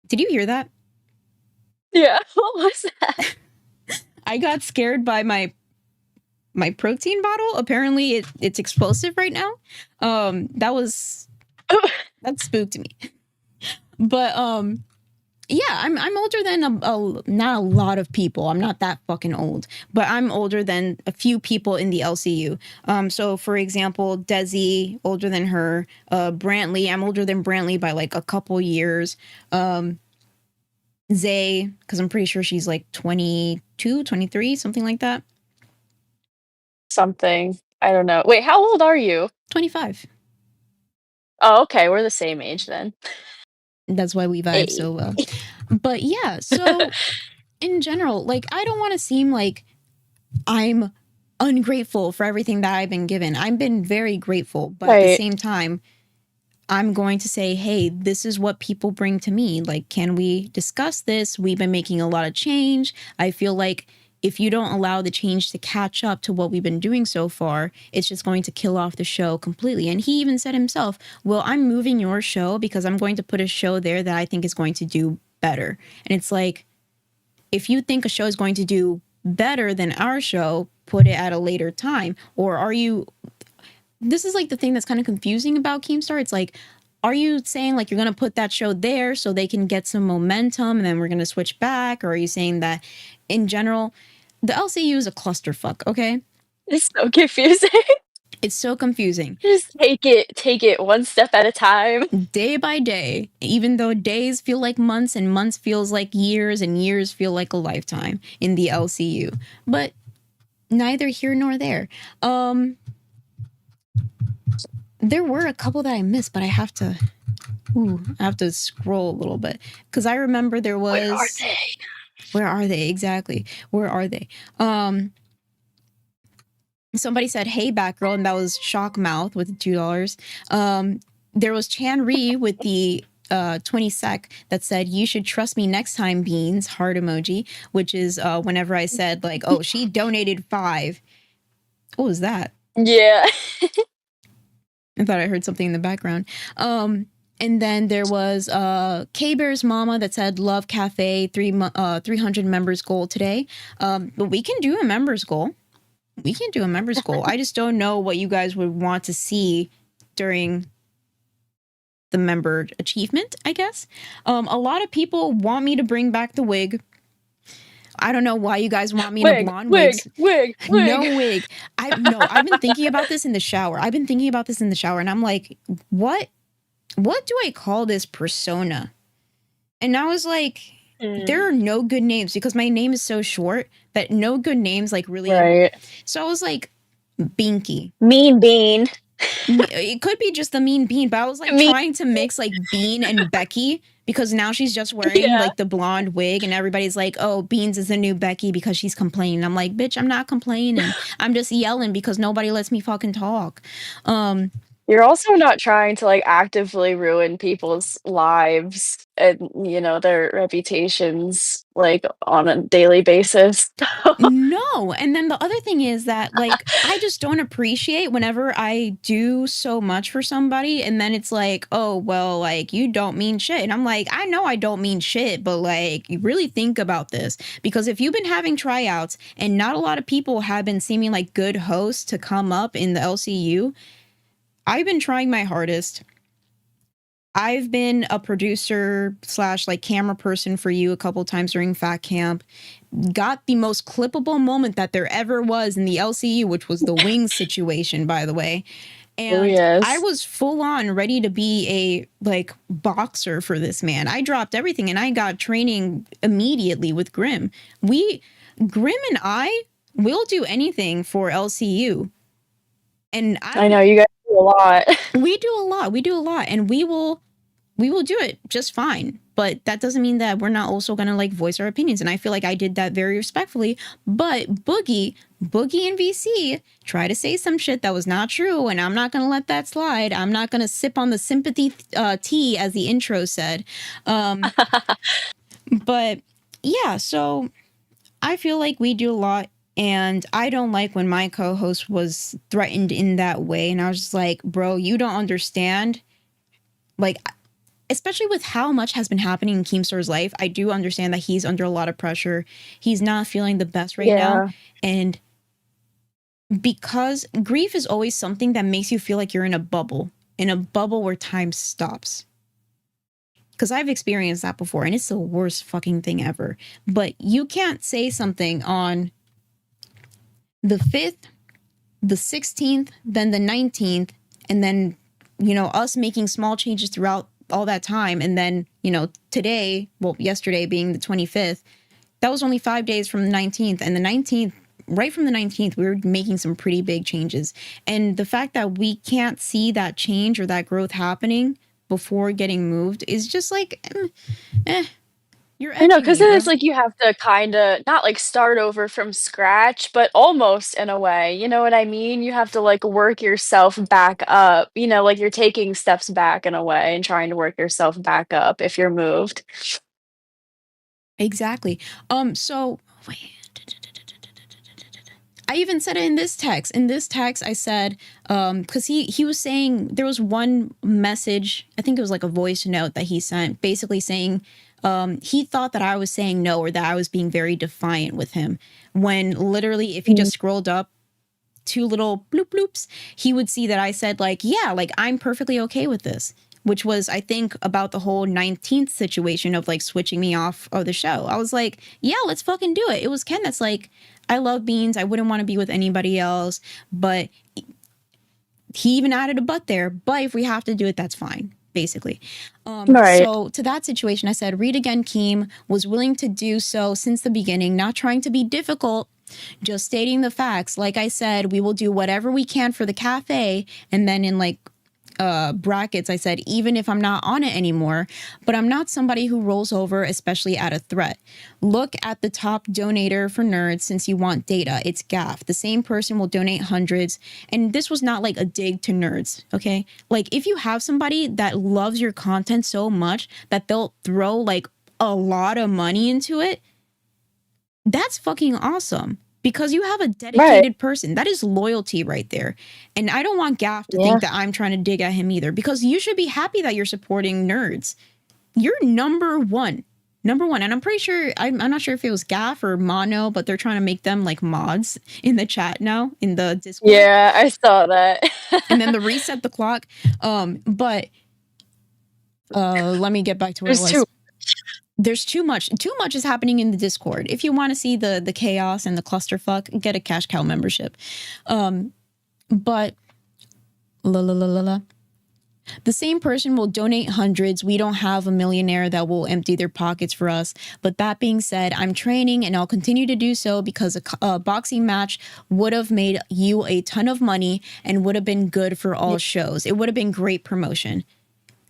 Did you hear that? Yeah. What was that? I got scared by my protein bottle. Apparently, it's explosive right now. That spooked me. But yeah, I'm older than not a lot of people. I'm not that fucking old, but I'm older than a few people in the LCU. So for example, Desi, older than her. Brantley, I'm older than Brantley by like a couple years. Zay, because I'm pretty sure she's like 22, 23, something like that. Something. I don't know. Wait, how old are you? 25. Oh, okay. We're the same age then. That's why we vibe so well. But yeah, so in general, like, I don't want to seem like I'm ungrateful for everything that I've been given. I've been very grateful, but at the same time, I'm going to say, hey, this is what people bring to me. Like, can we discuss this? We've been making a lot of change. I feel like if you don't allow the change to catch up to what we've been doing so far, it's just going to kill off the show completely. And he even said himself, well, I'm moving your show because I'm going to put a show there that I think is going to do better. And it's like, if you think a show is going to do better than our show, put it at a later time. Or are you... This is like the thing that's kind of confusing about Keemstar. It's like, are you saying like you're going to put that show there so they can get some momentum and then we're going to switch back? Or are you saying that in general, the LCU is a clusterfuck, okay? It's so confusing. It's so confusing. Just take it one step at a time. Day by day, even though days feel like months and months feels like years and years feel like a lifetime in the LCU. But neither here nor there. There were a couple that I missed, but I have to scroll a little bit because I remember there was. Where are they? Where are they exactly? Where are they? Somebody said, "Hey, Batgirl," and that was Shockmouth with $2. There was Chan Ri with the 20 sec that said, "You should trust me next time, Beans," heart emoji, which is whenever I said like, "Oh, she donated 5." What was that? Yeah. I thought I heard something in the background. And then there was K-Bear's mama that said, "Love Cafe, 300 members goal today." But we can do a members goal. We can do a members goal. I just don't know what you guys would want to see during the member achievement, I guess. A lot of people want me to bring back the wig. I don't know why you guys want me in a blonde wig. No wig. I've been thinking about this in the shower. And I'm like, what do I call this persona? And I was like, there are no good names because my name is so short that no good names like really. Right. So I was like, Binky. Mean Bean. It could be just the Mean Bean, but I was like trying to mix like Bean and Becky because now she's just wearing like the blonde wig and everybody's like, oh, Beans is the new Becky because she's complaining. I'm like, bitch, I'm not complaining. I'm just yelling because nobody lets me fucking talk. You're also not trying to like actively ruin people's lives and their reputations like on a daily basis. No. And then the other thing is that like I just don't appreciate whenever I do so much for somebody and then it's like, oh, well, like you don't mean shit. And I'm like, I know I don't mean shit, but like you really think about this because if you've been having tryouts and not a lot of people have been seeming like good hosts to come up in the LCU, I've been trying my hardest. I've been a producer / like camera person for you a couple times during Fat Camp. Got the most clippable moment that there ever was in the LCU, which was the wings situation, by the way. And I was full on ready to be a like boxer for this man. I dropped everything and I got training immediately with Grim. Grim and I will do anything for LCU. And I know you guys do a lot. We do a lot. And we will do it just fine but that doesn't mean that we're not also gonna like voice our opinions. And I feel like I did that very respectfully. But Boogie and VC try to say some shit that was not true, and I'm not gonna let that slide. I'm not gonna sip on the sympathy tea, as the intro said. But yeah, so I feel like we do a lot, and I don't like when my co-host was threatened in that way. And I was just like, bro, you don't understand. Like, especially with how much has been happening in Keemstar's life, I do understand that he's under a lot of pressure. He's not feeling the best right now. And because grief is always something that makes you feel like you're in a bubble where time stops. Because I've experienced that before, and it's the worst fucking thing ever. But you can't say something on the 5th, the 16th, then the 19th, and then, you know, us making small changes throughout all that time. And then, you know, today, well, yesterday being the 25th, that was only 5 days from the 19th. And the 19th, right from the 19th, we were making some pretty big changes. And the fact that we can't see that change or that growth happening before getting moved is just like, you're I know, edging because me, then bro. it's like you have to kind of not like start over from scratch, but almost in a way. You know what I mean? You have to like work yourself back up. You know, like you're taking steps back in a way and trying to work yourself back up if you're moved. Exactly. So wait. I even said it in this text. In this text, I said, because he was saying there was one message, I think it was like a voice note that he sent, basically saying he thought that I was saying no, or that I was being very defiant with him. When literally, if he just scrolled up 2 little bloop bloops, he would see that I said like, yeah, like I'm perfectly okay with this. Which was, I think, about the whole 19th situation of like switching me off of the show. I was like, yeah, let's fucking do it. It was Ken that's like, I love Beans. I wouldn't want to be with anybody else. But he even added a but there. But if we have to do it, that's fine, basically. Right. So to that situation, I said, read again, Keem was willing to do so since the beginning, not trying to be difficult, just stating the facts. Like I said, we will do whatever we can for the cafe. And then in like brackets, I said, even if I'm not on it anymore, but I'm not somebody who rolls over, especially at a threat. Look at the top donator for nerds since you want data. It's Gaff. The same person will donate hundreds. And this was not like a dig to nerds, okay? Like if you have somebody that loves your content so much that they'll throw like a lot of money into it, that's fucking awesome. Because you have a dedicated person. That is loyalty right there. And I don't want Gaff to think that I'm trying to dig at him either. Because you should be happy that you're supporting nerds. You're number one. Number one. And I'm pretty sure, I'm not sure if it was Gaff or Mono, but they're trying to make them like mods in the chat now, in the Discord. Yeah, I saw that. And then the reset the clock. But let me get back to where I was. There's too much. Too much is happening in the Discord. If you want to see the chaos and the clusterfuck, get a cash cow membership. But the same person will donate hundreds. We don't have a millionaire that will empty their pockets for us. But that being said, I'm training and I'll continue to do so because a boxing match would have made you a ton of money and would have been good for all shows. It would have been great promotion.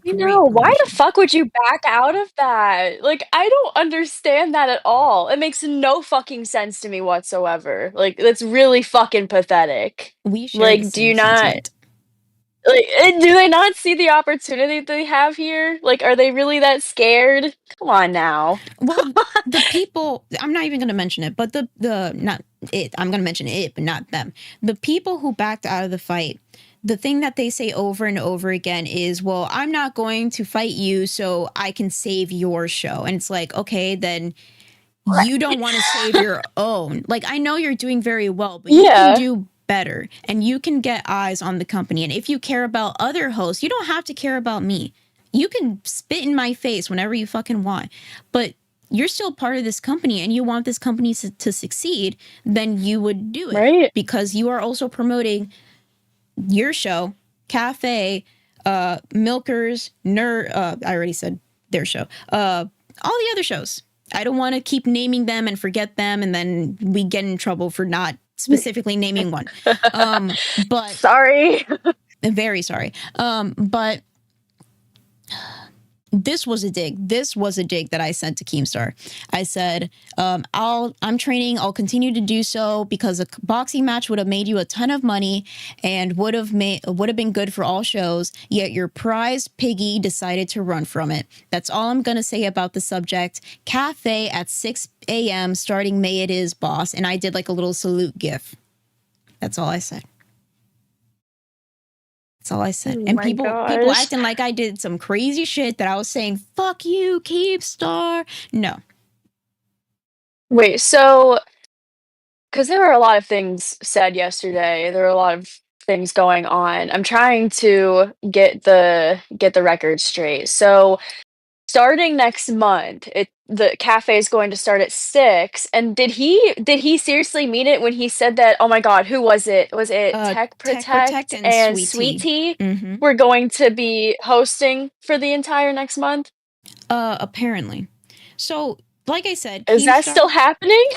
You know, why the fuck would you back out of that? Like, I don't understand that at all. It makes no fucking sense to me whatsoever. Like, that's really fucking pathetic. We share like, the do you same not sentiment. like do they not see the opportunity they have here? Like, are they really that scared? Come on now. Well, the people, I'm not even going to mention it, but not it, I'm going to mention it, but not them. The people who backed out of the fight, the thing that they say over and over again is, well, I'm not going to fight you so I can save your show. And it's like, okay, then you don't want to save your own. Like, I know you're doing very well, but you can do better and you can get eyes on the company. And if you care about other hosts, you don't have to care about me. You can spit in my face whenever you fucking want, but you're still part of this company and you want this company to succeed, then you would do it. Right. Because you are also promoting your show, Cafe, Milkers, Nerd, I already said their show, all the other shows. I don't want to keep naming them and forget them, and then we get in trouble for not specifically naming one. But sorry. very sorry. But This was a dig. This was a dig that I sent to Keemstar. I said, I'm training. I'll continue to do so because a boxing match would have made you a ton of money and would have been good for all shows. Yet your prized piggy decided to run from it. That's all I'm gonna say about the subject. Cafe at 6 a.m. starting May it is, boss. And I did like a little salute gif. That's all I said. That's all I said. Oh And my people gosh. acting like I did some crazy shit that I was saying, fuck you, Keepstar. No. Wait, so because there were a lot of things said yesterday, there were a lot of things going on. I'm trying to get the record straight. So starting next month, the cafe is going to start at 6. And did he seriously mean it when he said that? Oh my God, who was it? Was it Tech Tech Protect Protect and and Sweet Sweet Tea. Tea Mm-hmm. were going to be hosting for the entire next month? Apparently. So, like I said, Is that Keemstar, still happening?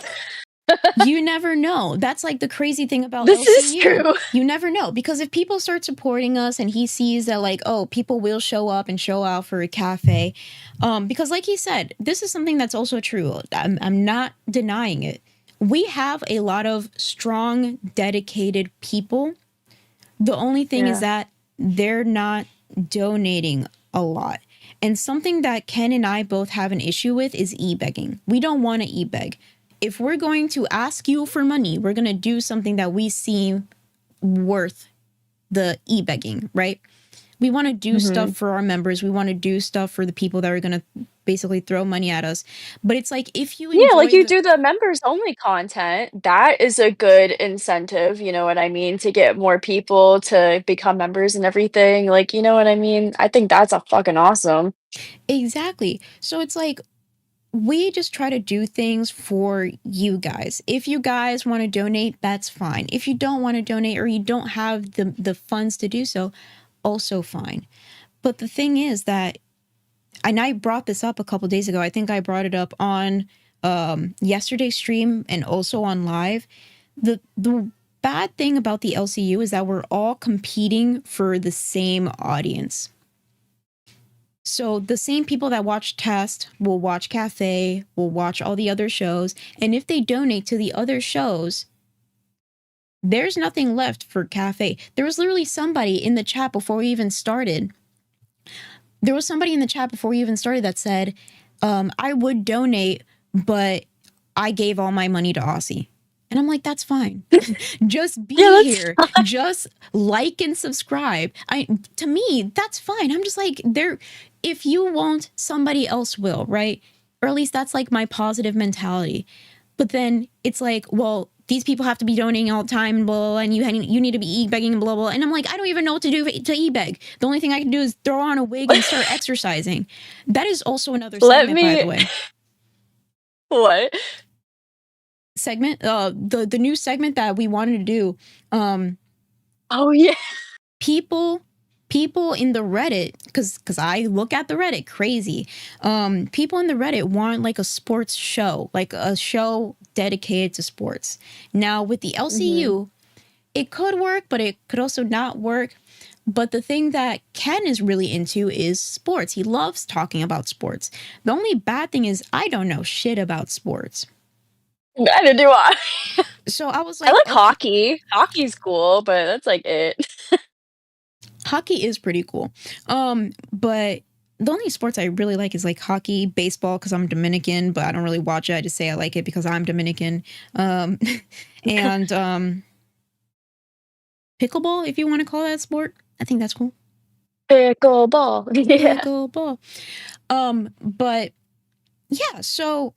you never know. That's like the crazy thing about This is LCU. true. You never know. Because if people start supporting us and he sees that, like, oh, people will show up and show out for a cafe. Because, like he said, this is something that's also true. I'm not denying it. We have a lot of strong, dedicated people. The only thing is Yeah. that they're not donating a lot. And something that Ken and I both have an issue with is e-begging. We don't want to e-beg. If we're going to ask you for money, we're going to do something that we see worth the e-begging, right? We want to do stuff for our members. We want to do stuff for the people that are going to basically throw money at us. But it's like, if you Yeah, like enjoy you the... do the members only content. That is a good incentive, you know what I mean, to get more people to become members and everything. Like, you know what I mean? I think that's a fucking awesome. Exactly. So it's like, we just try to do things for you guys. If you guys want to donate, that's fine. If you don't want to donate or you don't have the funds to do so, also fine. But the thing is that, and I brought this up a couple days ago. I think I brought it up on yesterday's stream and also on live. The bad thing about the LCU is that we're all competing for the same audience. So the same people that watch Test will watch Cafe, will watch all the other shows. And if they donate to the other shows, there's nothing left for Cafe. There was literally somebody in the chat before we even started. That said, I would donate, but I gave all my money to Aussie. And I'm like, that's fine. Just be here. Just like and subscribe. To me, that's fine. I'm just like, if you won't, somebody else will, right? Or at least that's like my positive mentality. But then it's like, well, these people have to be donating all the time and blah, blah, blah, and you need to be e-begging and blah, blah. And I'm like, I don't even know what to do to e-beg. The only thing I can do is throw on a wig and start exercising. That is also another segment, by the way. What? Segment, the new segment that we wanted to do. Oh yeah. People in the Reddit, because I look at the Reddit crazy. People in the Reddit want like a sports show, like a show dedicated to sports. Now with the LCU, it could work, but it could also not work. But the thing that Ken is really into is sports. He loves talking about sports. The only bad thing is I don't know shit about sports. Neither do I. So I was I like, like okay, hockey. Hockey's cool, but that's like it. hockey is pretty cool. But the only sports I really like is like hockey, baseball, because I'm Dominican, but I don't really watch it. I just say I like it because I'm Dominican. And pickleball, if you want to call that a sport, I think that's cool. Pickleball. Yeah. Pickleball. But yeah, so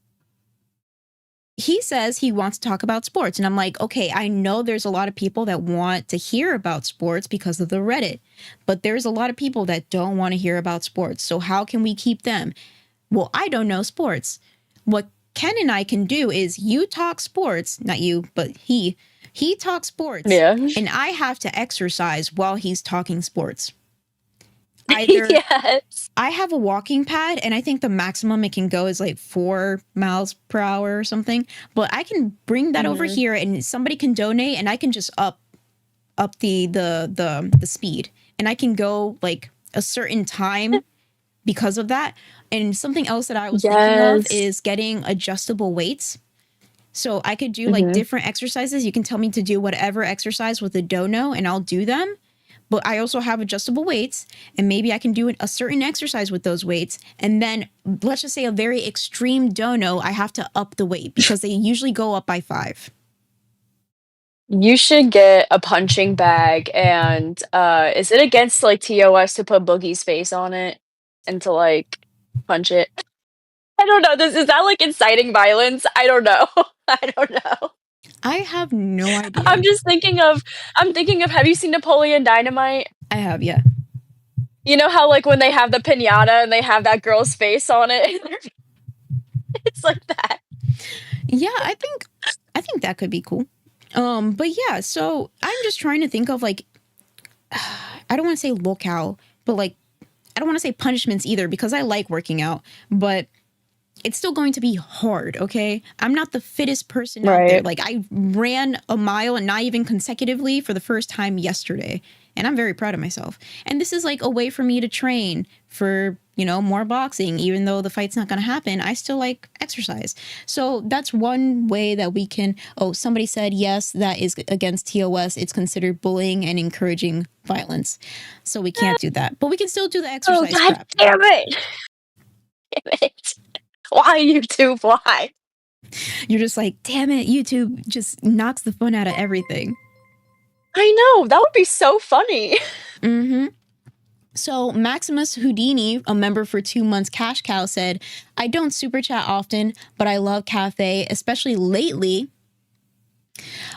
he says he wants to talk about sports. And I'm like, okay, I know there's a lot of people that want to hear about sports because of the Reddit, but there's a lot of people that don't want to hear about sports. So how can we keep them? Well, I don't know sports. What Ken and I can do is you talk sports, not you, but he talks sports. Yeah. And I have to exercise while he's talking sports. Either Yes. I have a walking pad and I think the maximum it can go is like 4 miles per hour or something, but I can bring that over here and somebody can donate and I can just up the speed and I can go like a certain time because of that. And something else that I was thinking of Yes. is getting adjustable weights. So I could do like Hmm. different exercises. You can tell me to do whatever exercise with a Dono and I'll do them. But I also have adjustable weights, and maybe I can do a certain exercise with those weights. And then let's just say a very extreme Dono, I have to up the weight because they usually go up by 5. You should get a punching bag and, is it against, like, TOS to put Boogie's face on it and to, like, punch it? I don't know, this is that, like, inciting violence? I don't know. I don't know. I have no I'm idea. just thinking of have you seen Napoleon Dynamite? I have, yeah. You know how, like, when they have the piñata and they have that girl's face on it? It's like that. Yeah, I think that could be cool. But yeah, so I'm just trying to think of like I don't want to say locale, but like I don't want to say punishments either because I like working out, but it's still going to be hard, okay? I'm not the fittest person out there. Right. Like I ran a mile and not even consecutively for the first time yesterday, and I'm very proud of myself. And this is like a way for me to train for, more boxing even though the fight's not going to happen. I still like exercise. So that's one way that we can somebody said yes, that is against TOS. It's considered bullying and encouraging violence. So we can't do that. But we can still do the Oh, exercise god crap. damn it! Damn it. Why, YouTube? Why? You're just like, damn it, YouTube just knocks the fun out of everything. I know, that would be so funny. Mm-hmm. So Maximus Houdini, a member for 2 months Cash Cow, said, I don't super chat often, but I love cafe, especially lately.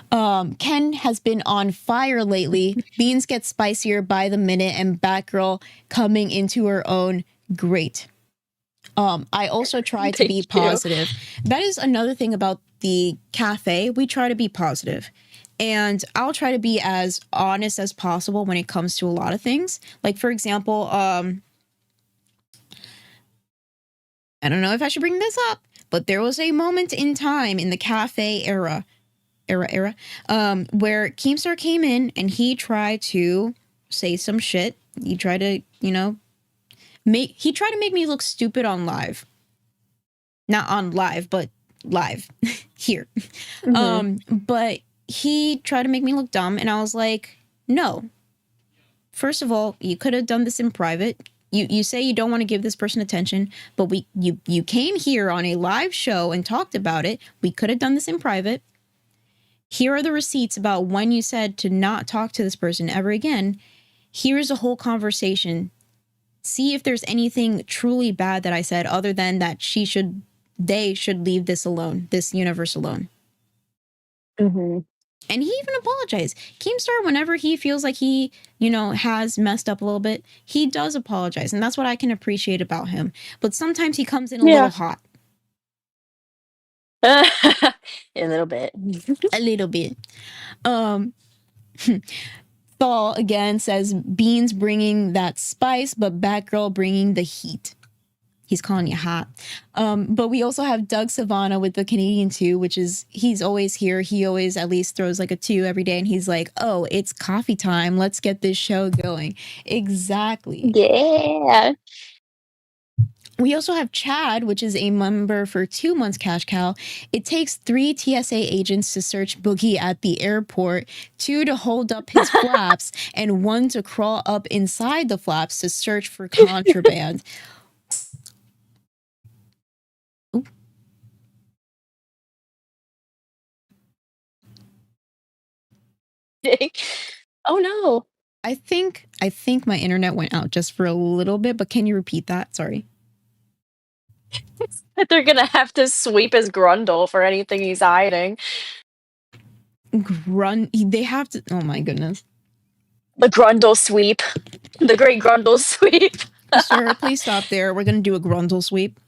Ken has been on fire lately. Beans get spicier by the minute, and Batgirl coming into her own. Great. I also try to be Thank you. positive. That is another thing about the cafe. We try to be positive. And I'll try to be as honest as possible when it comes to a lot of things. Like, for example, I don't know if I should bring this up, but there was a moment in time in the cafe era, where Keemstar came in and he tried to say some shit. He tried to, make me look stupid on live. Not on live, but live here. But he tried to make me look dumb, and I was like, no. First of all, you could have done this in private. You say you don't want to give this person attention, but you came here on a live show and talked about it. We could have done this in private. Here are the receipts about when you said to not talk to this person ever again. Here's a whole conversation. See if there's anything truly bad that I said other than that they should leave this alone, this universe alone. And he even apologized. Keemstar, whenever he feels like he, has messed up a little bit, he does apologize. And that's what I can appreciate about him. But sometimes he comes in a little hot. A little bit. A little bit. Thal again says, Beans bringing that spice, but Batgirl bringing the heat. He's calling you hot. But we also have Doug Savannah with the Canadian 2, which is, he's always here. He always at least throws like a 2 every day. And he's like, oh, it's coffee time. Let's get this show going. Exactly. Yeah. We also have Chad, which is a member for 2 months Cash Cow. It takes 3 TSA agents to search Boogie at the airport, 2 to hold up his flaps, and 1 to crawl up inside the flaps to search for contraband. Oh no. I think my internet went out just for a little bit, but can you repeat that? Sorry. They're gonna have to sweep his grundle for anything he's hiding. They have to. Oh my goodness. The grundle sweep. The great grundle sweep. Sir, please stop there. We're gonna do a grundle sweep.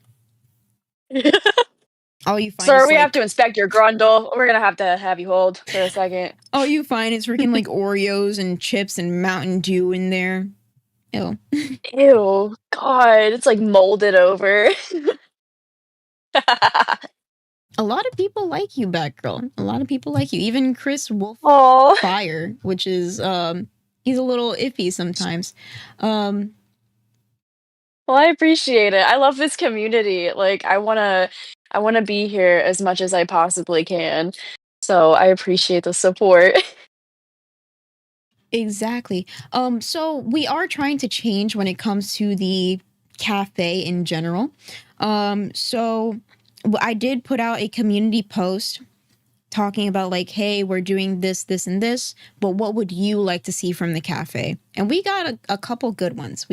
All you find Sir, is we like, have to inspect your grundle. We're gonna have to have you hold for a second. all you find is freaking like Oreos and chips and Mountain Dew in there. Ew. Ew. God, it's like molded over. A lot of people like you, Batgirl. A lot of people like you. Even Chris Wolf Oh. Fire, which is he's a little iffy sometimes. Well, I appreciate it. I love this community. Like, I wanna be here as much as I possibly can. So I appreciate the support. Exactly. So we are trying to change when it comes to the cafe in general. So I did put out a community post talking about like, hey, we're doing this, this, and this, but what would you like to see from the cafe? And we got a couple good ones.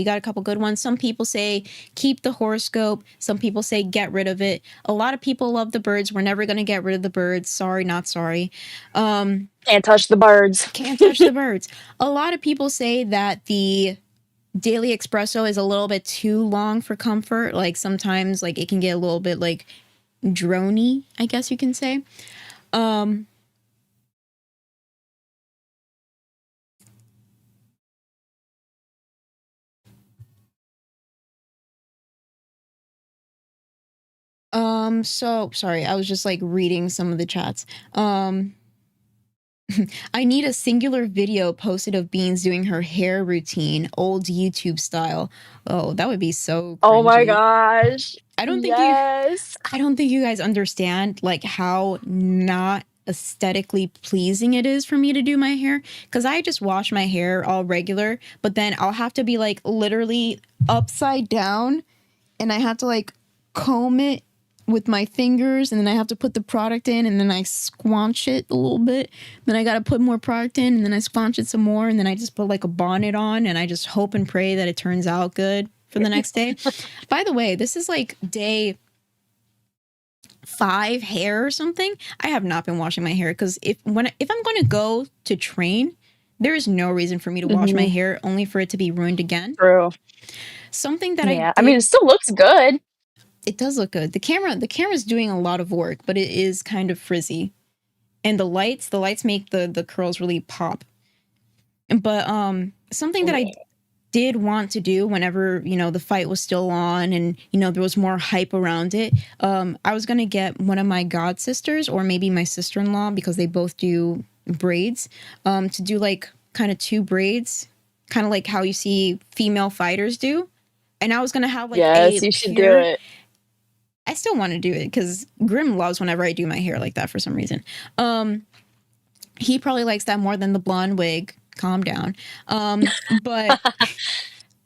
Some people say keep the horoscope. Some people say get rid of it. A lot of people love the birds. We're never going to get rid of the birds. Sorry, not sorry. Can't touch the birds. Can't touch the birds. A lot of people say that the daily espresso is a little bit too long for comfort. Like sometimes like it can get a little bit like drony, I guess you can say. Um so sorry, I was just like reading some of the chats. I need a singular video posted of Beans doing her hair routine, old YouTube style. Oh, that would be so Oh my cringy. gosh. I don't think you Yes. I don't think you guys understand like how not aesthetically pleasing it is for me to do my hair because I just wash my hair all regular, but then I'll have to be like literally upside down and I have to like comb it with my fingers and then I have to put the product in and then I squanch it a little bit. Then I got to put more product in and then I squanch it some more and then I just put like a bonnet on and I just hope and pray that it turns out good for the next day. By the way, this is like day 5 hair or something. I have not been washing my hair because if I'm going to go to train, there is no reason for me to wash my Mhm. hair only for it to be ruined again. True. Something that I Yeah. I mean, did, it still looks good. it does look good. The camera's doing a lot of work, but it is kind of frizzy. And the lights make the curls really pop. But something that I did want to do whenever the fight was still on and there was more hype around it, I was gonna get one of my god sisters or maybe my sister-in-law because they both do braids, to do like kind of 2 braids, kind of like how you see female fighters do. And I was gonna have like a Yes, you should do pure, it. I still want to do it because Grim loves whenever I do my hair like that for some reason. He probably likes that more than the blonde wig. Calm down. But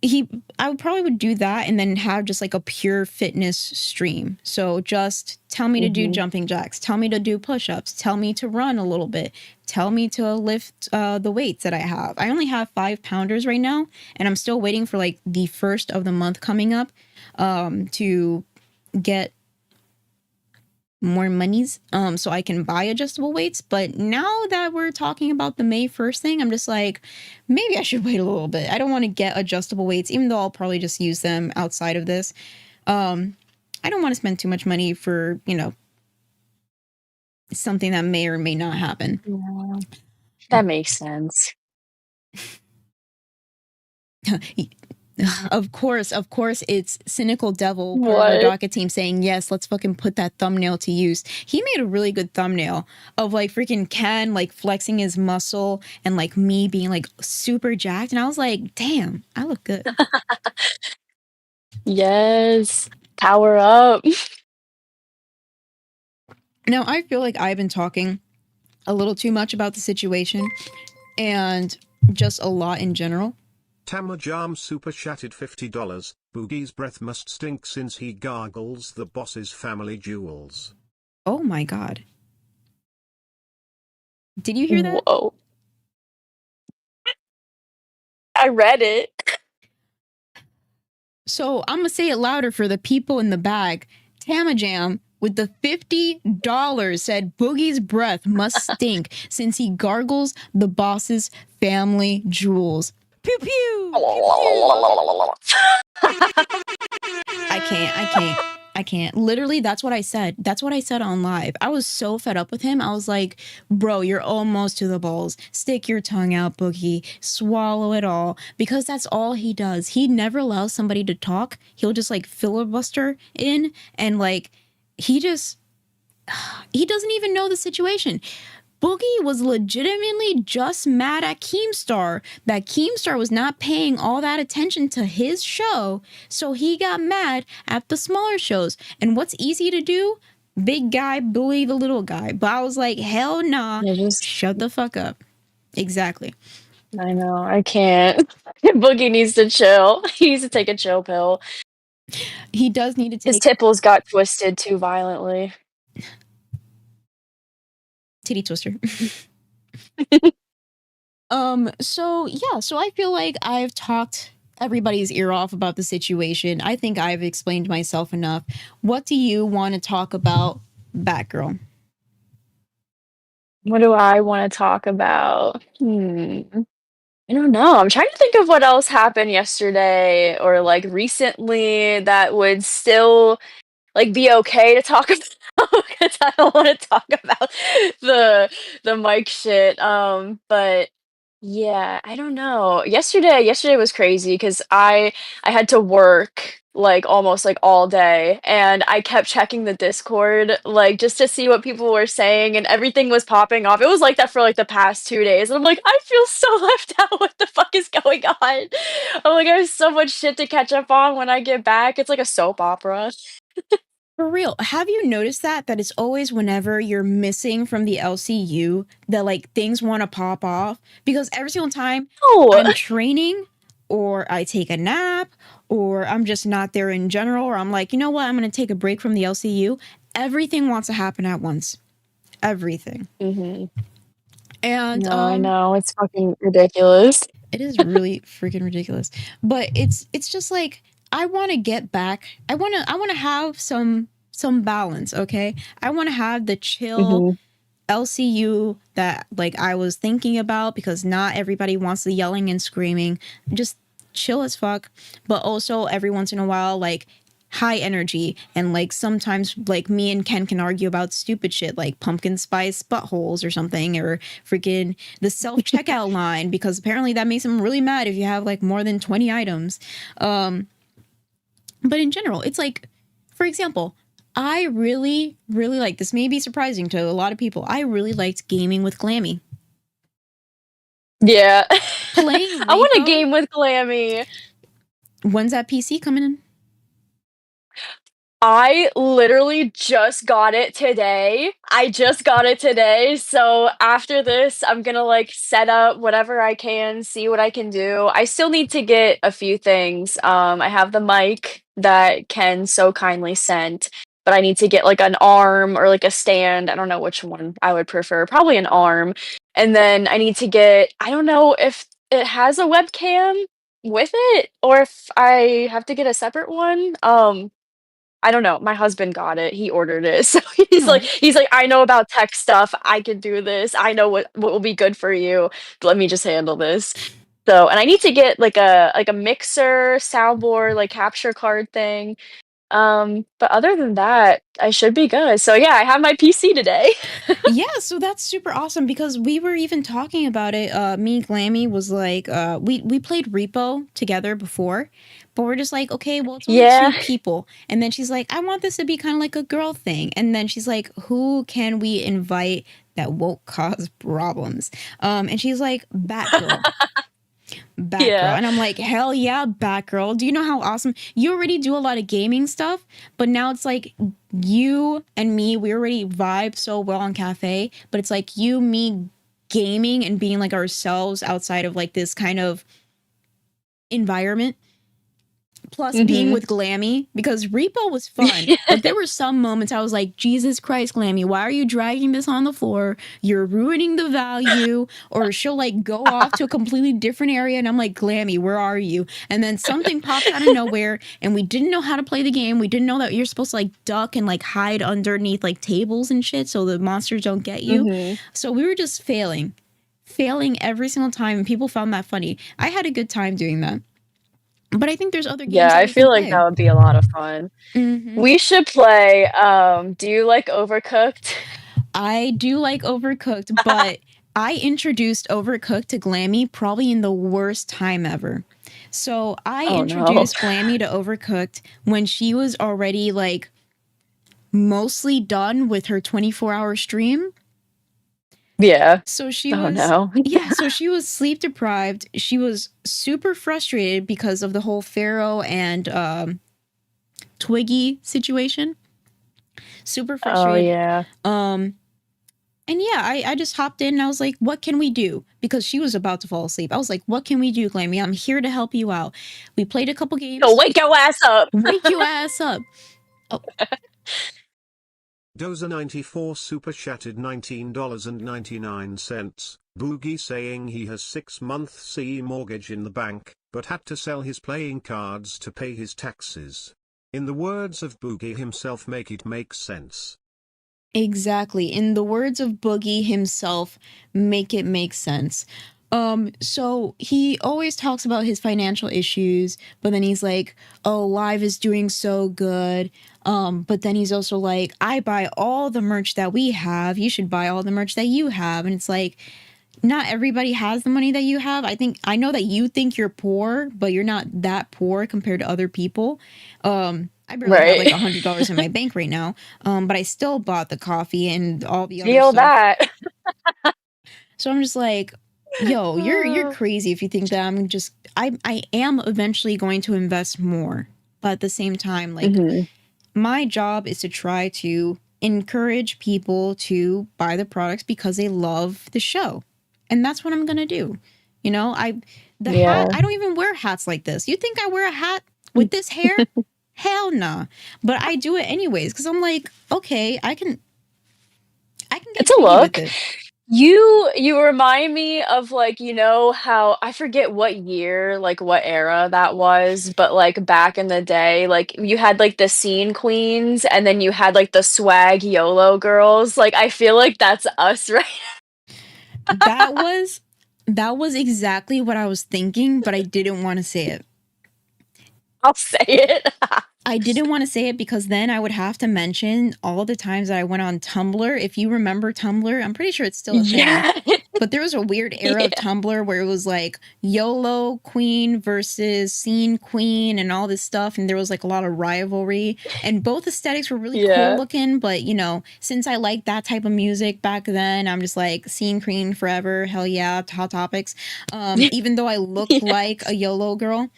I would probably do that and then have just like a pure fitness stream. So just tell me to do Mhm. jumping jacks, tell me to do push-ups, tell me to run a little bit, tell me to lift the weights that I have. I only have 5-pounders right now, and I'm still waiting for like the first of the month coming up to get more monies so I can buy adjustable weights. But now that we're talking about the May 1st thing, I'm just like, maybe I should wait a little bit. I don't want to get adjustable weights, even though I'll probably just use them outside of this. I don't want to spend too much money for, something that may or may not happen. Yeah. That makes sense. Of course, it's Cynical Devil, part of our What? docket team, saying, yes, let's fucking put that thumbnail to use. He made a really good thumbnail of like freaking Ken like flexing his muscle and like me being like super jacked. And I was like, damn, I look good. Yes. Power up. Now, I feel like I've been talking a little too much about the situation and just a lot in general. Tamajam super chatted $50. Boogie's breath must stink since he gargles the boss's family jewels. Oh my God. Did you hear that? Whoa. I read it. So I'm gonna say it louder for the people in the back. Tamajam with the $50 said Boogie's breath must stink since he gargles the boss's family jewels. Pew pew! Pew pew! I can't. Literally, that's what I said. That's what I said on live. I was so fed up with him. I was like, bro, you're almost to the balls. Stick your tongue out, Boogie. Swallow it all. Because that's all he does. He never allows somebody to talk. He'll just like filibuster in and like he doesn't even know the situation. Boogie was legitimately just mad at Keemstar that Keemstar was not paying all that attention to his show, so he got mad at the smaller shows. And what's easy to do? Big guy bully the little guy. But I was like, hell nah, shut the fuck up. Exactly. I know, I can't. Boogie needs to chill. He needs to take a chill pill. He does need to His take tipples got twisted too violently. titty twister. So yeah, so I feel like I've talked everybody's ear off about the situation. I think I've explained myself enough. What do you want to talk about, Batgirl? What do I want to talk about? I don't know. I'm trying to think of what else happened yesterday or like recently that would still like be okay to talk about because I don't want to talk about the mic shit. But yeah, I don't know. Yesterday was crazy because I had to work like almost like all day and I kept checking the Discord like just to see what people were saying and everything was popping off. It was like that for like the past 2 days. And I'm like, I feel so left out. What the fuck is going on? I'm like, I have so much shit to catch up on when I get back. It's like a soap opera. For real, have you noticed that it's always whenever you're missing from the LCU that like things want to pop off? Because every single time Oh, I'm training or I take a nap or I'm just not there in general or I'm like, you know what, I'm going to take a break from the LCU, everything wants to happen at once. Everything. hmm And no, I know. It's fucking ridiculous. it is really freaking ridiculous. But it's just like I want to get back. I want to have some balance, okay? I want to have the chill hmm LCU that like I was thinking about because not everybody wants the yelling and screaming. Just chill as fuck, but also every once in a while like high energy and like sometimes like me and Ken can argue about stupid shit like pumpkin spice buttholes or something or freaking the self checkout line because apparently that makes him really mad if you have like more than 20 items. But in general, it's like, for example, I really, really like this. May be surprising to a lot of people. I really liked gaming with Glammy. Yeah. Playing I want a Repo. game with Glammy. When's that PC coming in? I literally just got it today. I just got it today. So after this, I'm gonna like set up whatever I can, see what I can do. I still need to get a few things. I have the mic that Ken so kindly sent, but I need to get like an arm or like a stand. I don't know which one I would prefer. Probably an arm. And then I need to get, I don't know if it has a webcam with it or if I have to get a separate one. I don't know. My husband got it. He ordered it. So No. he's like, I know about tech stuff. I can do this. I know what will be good for you. Let me just handle this. So, and I need to get like a mixer, soundboard, like capture card thing. But other than that, I should be good. So yeah, I have my PC today. Yeah, so that's super awesome because we were even talking about it. Me and Glammy was like, we played Repo together before, but we're just like, okay, well, it's only Yeah. two people. And then she's like, I want this to be kind of like a girl thing. And then she's like, who can we invite that won't cause problems? And she's like, Batgirl. Batgirl. Yeah. And I'm like, hell yeah, Batgirl. Do you know how awesome? You already do a lot of gaming stuff, but now it's like you and me, we already vibe so well on Cafe, but it's like you, me gaming and being like ourselves outside of like this kind of environment. Plus being hmm with Glammy because Repo was fun, but there were some moments I was like, Jesus Christ, Glammy, why are you dragging this on the floor? You're ruining the value. Or she'll like go off to a completely different area and I'm like, Glammy, where are you? And then something pops out of nowhere and we didn't know how to play the game. We didn't know that you're supposed to like duck and like hide underneath like tables and shit so the monsters don't get you. hmm So we were just failing every single time and people found that funny. I had a good time doing that. But I think there's other games Yeah, that I we can feel like play. that would be a lot of fun. Hmm. We should play, do you like Overcooked? I do like Overcooked, but I introduced Overcooked to Glammy probably in the worst time ever. So I Oh no. introduced Glammy to Overcooked when she was already like mostly done with her 24-hour stream. Yeah. So she Oh was, no. yeah, so she was sleep deprived. She was super frustrated because of the whole Pharaoh and Twiggy situation. Super Oh frustrated. yeah. And yeah, I just hopped in and I was like, what can we do? Because she was about to fall asleep. I was like, what can we do, Glammy? I'm here to help you out. We played a couple Yo, games. wake your ass up. Wake your ass up. Oh, Dozer94 super chatted $19.99. Boogie saying he has 6-month CE mortgage in the bank, but had to sell his playing cards to pay his taxes. In the words of Boogie himself, make it make sense. exactly. In the words of Boogie himself, make it make sense. So he always talks about his financial issues, but then he's like, oh, live is doing so good. But then he's also like, I buy all the merch that we have. You should buy all the merch that you have. And it's like, not everybody has the money that you have. I know that you think you're poor, but you're not that poor compared to other people. I barely have like Right. $100 in my bank right now. But I still bought the coffee and all the other Feel stuff. that. So I'm just like, yo, you're crazy if you think that I am eventually going to invest more. But at the same time, like Mhm. my job is to try to encourage people to buy the products because they love the show. And that's what I'm going to do. You know, the hat, Yeah. I don't even wear hats like this. You think I wear a hat with this hair? Hell nah. But I do it anyways cuz I'm like, okay, I can get It's a jiggy with look. it. You remind me of, like, you know, how I forget what year, like, what era that was, but, like, back in the day, like, you had, like, the scene queens, and then you had, like, the swag YOLO girls, like, I feel like that's us, right? That was exactly what I was thinking, but I didn't want to say it. I'll say it. I didn't want to say it because then I would have to mention all the times that I went on Tumblr. If you remember Tumblr, I'm pretty sure it's still a thing. Yeah. But there was a weird era of Yeah. Tumblr where it was like YOLO Queen versus Scene Queen and all this stuff. And there was like a lot of rivalry. And both aesthetics were really cool Yeah. looking. But, you know, since I liked that type of music back then, I'm just like Scene Queen forever. Hell yeah, Hot Topics. Even though I look Yeah. like a YOLO girl.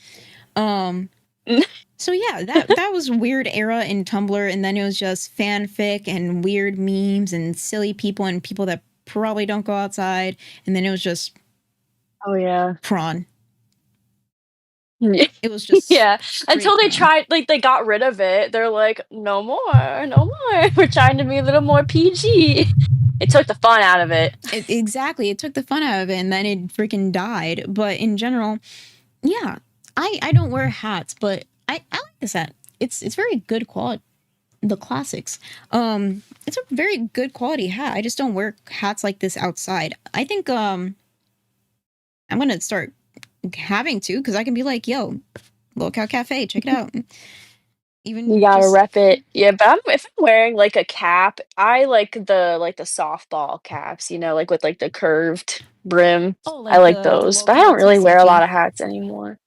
So yeah, that was a weird era in Tumblr, and then it was just fanfic and weird memes and silly people and people that probably don't go outside, and then it was just Oh, yeah. prawn. Yeah. It was just Yeah, straight until they prawn. tried like, they got rid of it, they're like, "No more, no more, we're trying to be a little more PG." It took the fun out of it. Exactly, it took the fun out of it, and then it freaking died. But in general, yeah, I don't wear hats, but I like this hat. It's very good quality. The classics. It's a very good quality hat. I just don't wear hats like this outside. I think I'm gonna start having to because I can be like, yo, Locale Cafe, check it out. Even You gotta just rep it. Yeah, but if I'm wearing, like, a cap, I like the softball caps, you know, like, with, like, the curved brim. oh, I like like the those, but I Locale don't really wear a lot TCG. of hats anymore.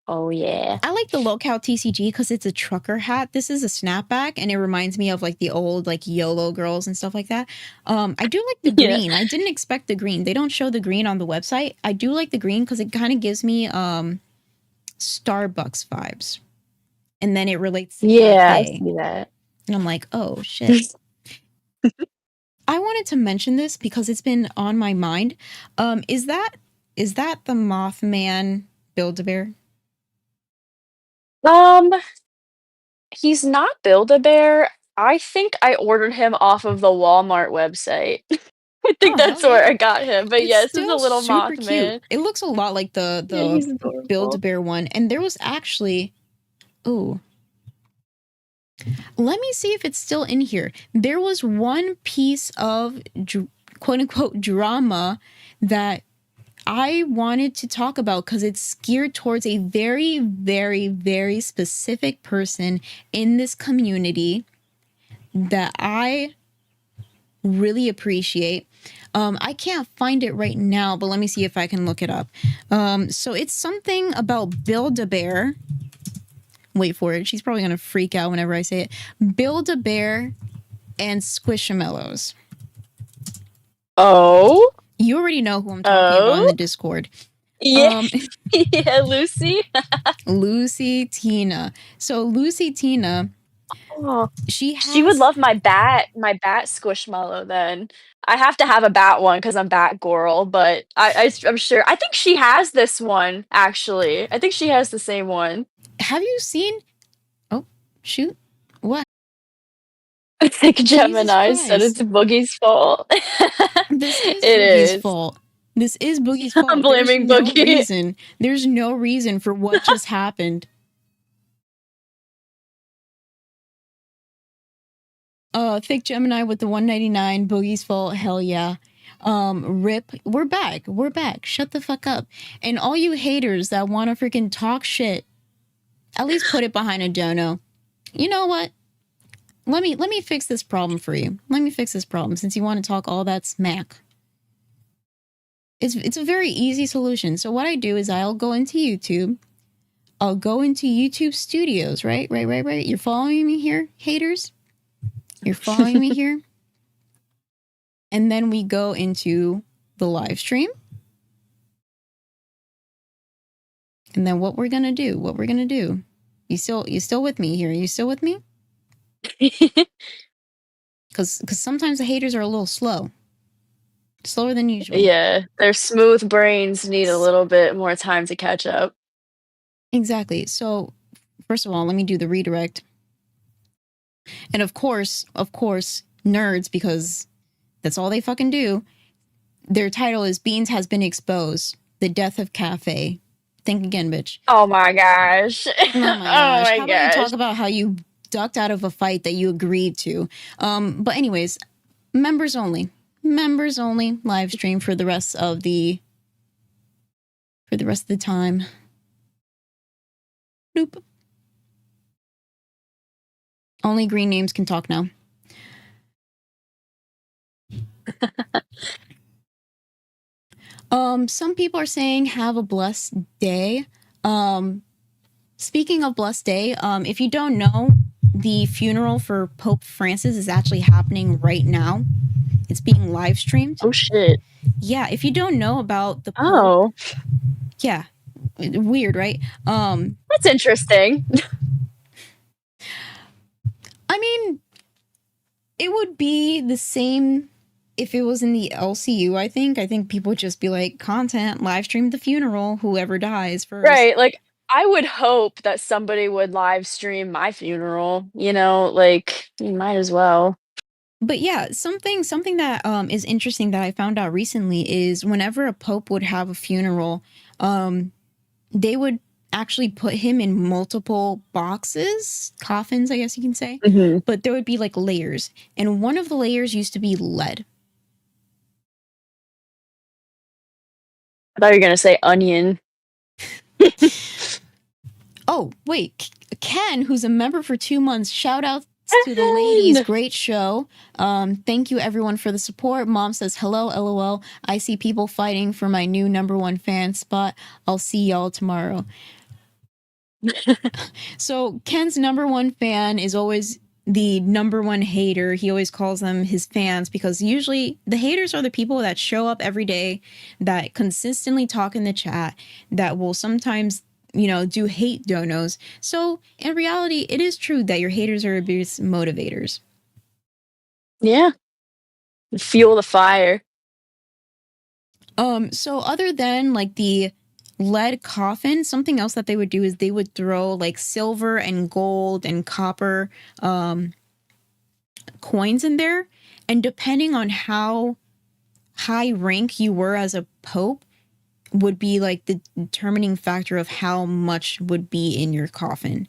Oh, yeah. I like the Locale TCG because it's a trucker hat. This is a snapback, and it reminds me of like the old like YOLO girls and stuff like that. I do like the Yeah. green. I didn't expect the green. They don't show the green on the website. I do like the green because it kind of gives me Starbucks vibes, and then it relates to Yeah, I cafe, see that. and I'm like, oh shit. I wanted to mention this because it's been on my mind. Is that the Mothman Build-A-Bear? Um, he's not Build-A-Bear. I think I ordered him off of the Walmart website. I think Oh hell that's where yeah! I got him, but It's yes, he's a still little super cute. Mothman. It looks a lot like Yeah, the he's adorable. Build-A-Bear one, and there was actually oh, let me see if it's still in here. There was one piece of quote unquote drama that I wanted to talk about because it's geared towards a very, very, very specific person in this community that I really appreciate. I can't find it right now, but let me see if I can look it up. So it's something about Build-A-Bear. Wait for it. She's probably going to freak out whenever I say it. Build-A-Bear and Squishamallows. Oh, You already know who I'm talking about in oh, the Discord. yeah, Um, yeah, Lucy. Lucy Tina. So Lucy Tina, Oh, she she would has. love my bat squishmallow then. I have to have a bat one because I'm bat girl, but I'm sure. I think she has this one actually. I think she has the same one. Have you seen? Oh, shoot! What? I think Jesus Gemini said Christ! it's Boogie's fault. This is It Boogie's is. fault. This is Boogie's I'm fault. There's blaming no Boogie. reason. There's no reason for what just happened. Thick Gemini with the 199. Boogie's fault. Hell yeah. Rip. We're back. We're back. Shut the fuck up. And all you haters that want to freaking talk shit, at least put it behind a dono. You know what? Let me fix this problem for you. Let me fix this problem since you want to talk all that smack. It's a very easy solution. So what I do is I'll go into YouTube. I'll go into YouTube Studios, right? You're following me here, haters? You're following me here? And then we go into the live stream. And then what we're going to do? You still with me here? You still with me? Cuz sometimes the haters are a little slower than usual. Yeah, their smooth brains need a little bit more time to catch up. Exactly. So, first of all, let me do the redirect. And of course, nerds, because that's all they fucking do. Their title is Beans Has Been Exposed. The Death of Cafe. Think again, bitch. Oh my gosh. Oh my Oh gosh. my How about you gosh. talk about how you ducked out of a fight that you agreed to? But anyways, members only. Members only live stream for the rest of the time. Nope. Only green names can talk now. Some people are saying have a blessed day. Speaking of blessed day, if you don't know, the funeral for Pope Francis is actually happening right now. It's being live streamed. Oh shit. Yeah, if you don't know about the Pope, Oh, yeah, weird, right? that's interesting. I mean, it would be the same if it was in the LCU. I think people would just be like, content, live stream the funeral, whoever dies first. Right, like, I would hope that somebody would live stream my funeral, you know, like, you might as well. But yeah, something that is interesting that I found out recently is whenever a pope would have a funeral, they would actually put him in multiple boxes, coffins, I guess you can say. Mhm. But there would be like layers, and one of the layers used to be lead. I thought you were gonna say onion. Oh, wait, Ken, who's a member for 2 months, shout out to the ladies. Ken! Great show. Thank you everyone for the support. Mom says hello, LOL. I see people fighting for my new #1 fan spot. I'll see y'all tomorrow. So Ken's #1 fan is always the #1 hater. He always calls them his fans because usually the haters are the people that show up every day, that consistently talk in the chat, that will sometimes, do hate donos. So in reality, it is true that your haters are your biggest motivators. Yeah. Fuel the fire. So other than like the lead coffin, something else that they would do is they would throw like silver and gold and copper coins in there, and depending on how high rank you were as a pope would be like the determining factor of how much would be in your coffin.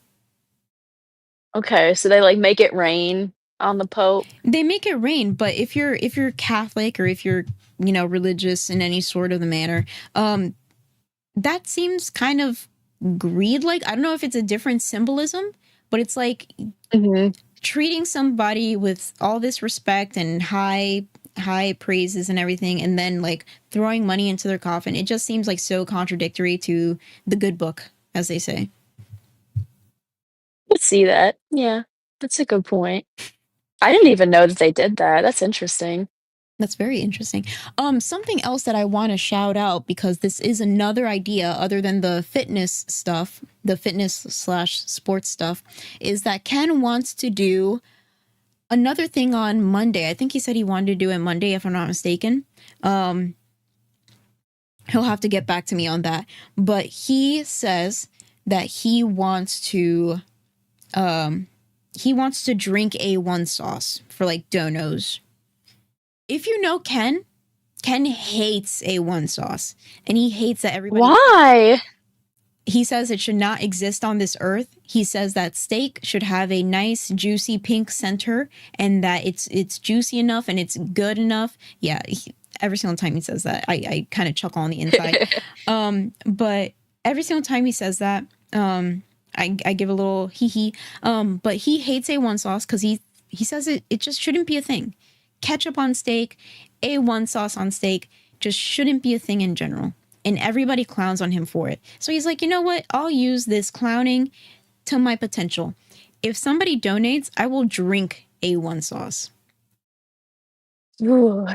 Okay, so they, like, make it rain on the Pope? They make it rain, but if you're Catholic or if you're religious in any sort of the manner, that seems kind of greed. Like, I don't know if it's a different symbolism, but it's like Mhm. treating somebody with all this respect and high praises and everything, and then like throwing money into their coffin. It just seems like so contradictory to the good book, as they say. I see that. Yeah, that's a good point. I didn't even know that they did that. That's interesting. That's very interesting. Something else that I want to shout out, because this is another idea other than the fitness stuff, the fitness slash sports stuff, is that Ken wants to do another thing on Monday. I think he said he wanted to do it Monday, if I'm not mistaken. He'll have to get back to me on that. But he says that he wants to drink A1 sauce for like donos. If you know Ken hates A1 sauce, and he hates that everybody. Why? He says it should not exist on this earth. He says that steak should have a nice, juicy pink center, and that it's juicy enough and it's good enough. Yeah, every single time he says that, I kind of chuckle on the inside. But every single time he says that, I give a little hee. But he hates A1 sauce because he says it just shouldn't be a thing. Ketchup on steak, A1 sauce on steak just shouldn't be a thing in general. And everybody clowns on him for it. So he's like, you know what? I'll use this clowning to my potential. If somebody donates, I will drink A1 sauce. Ooh.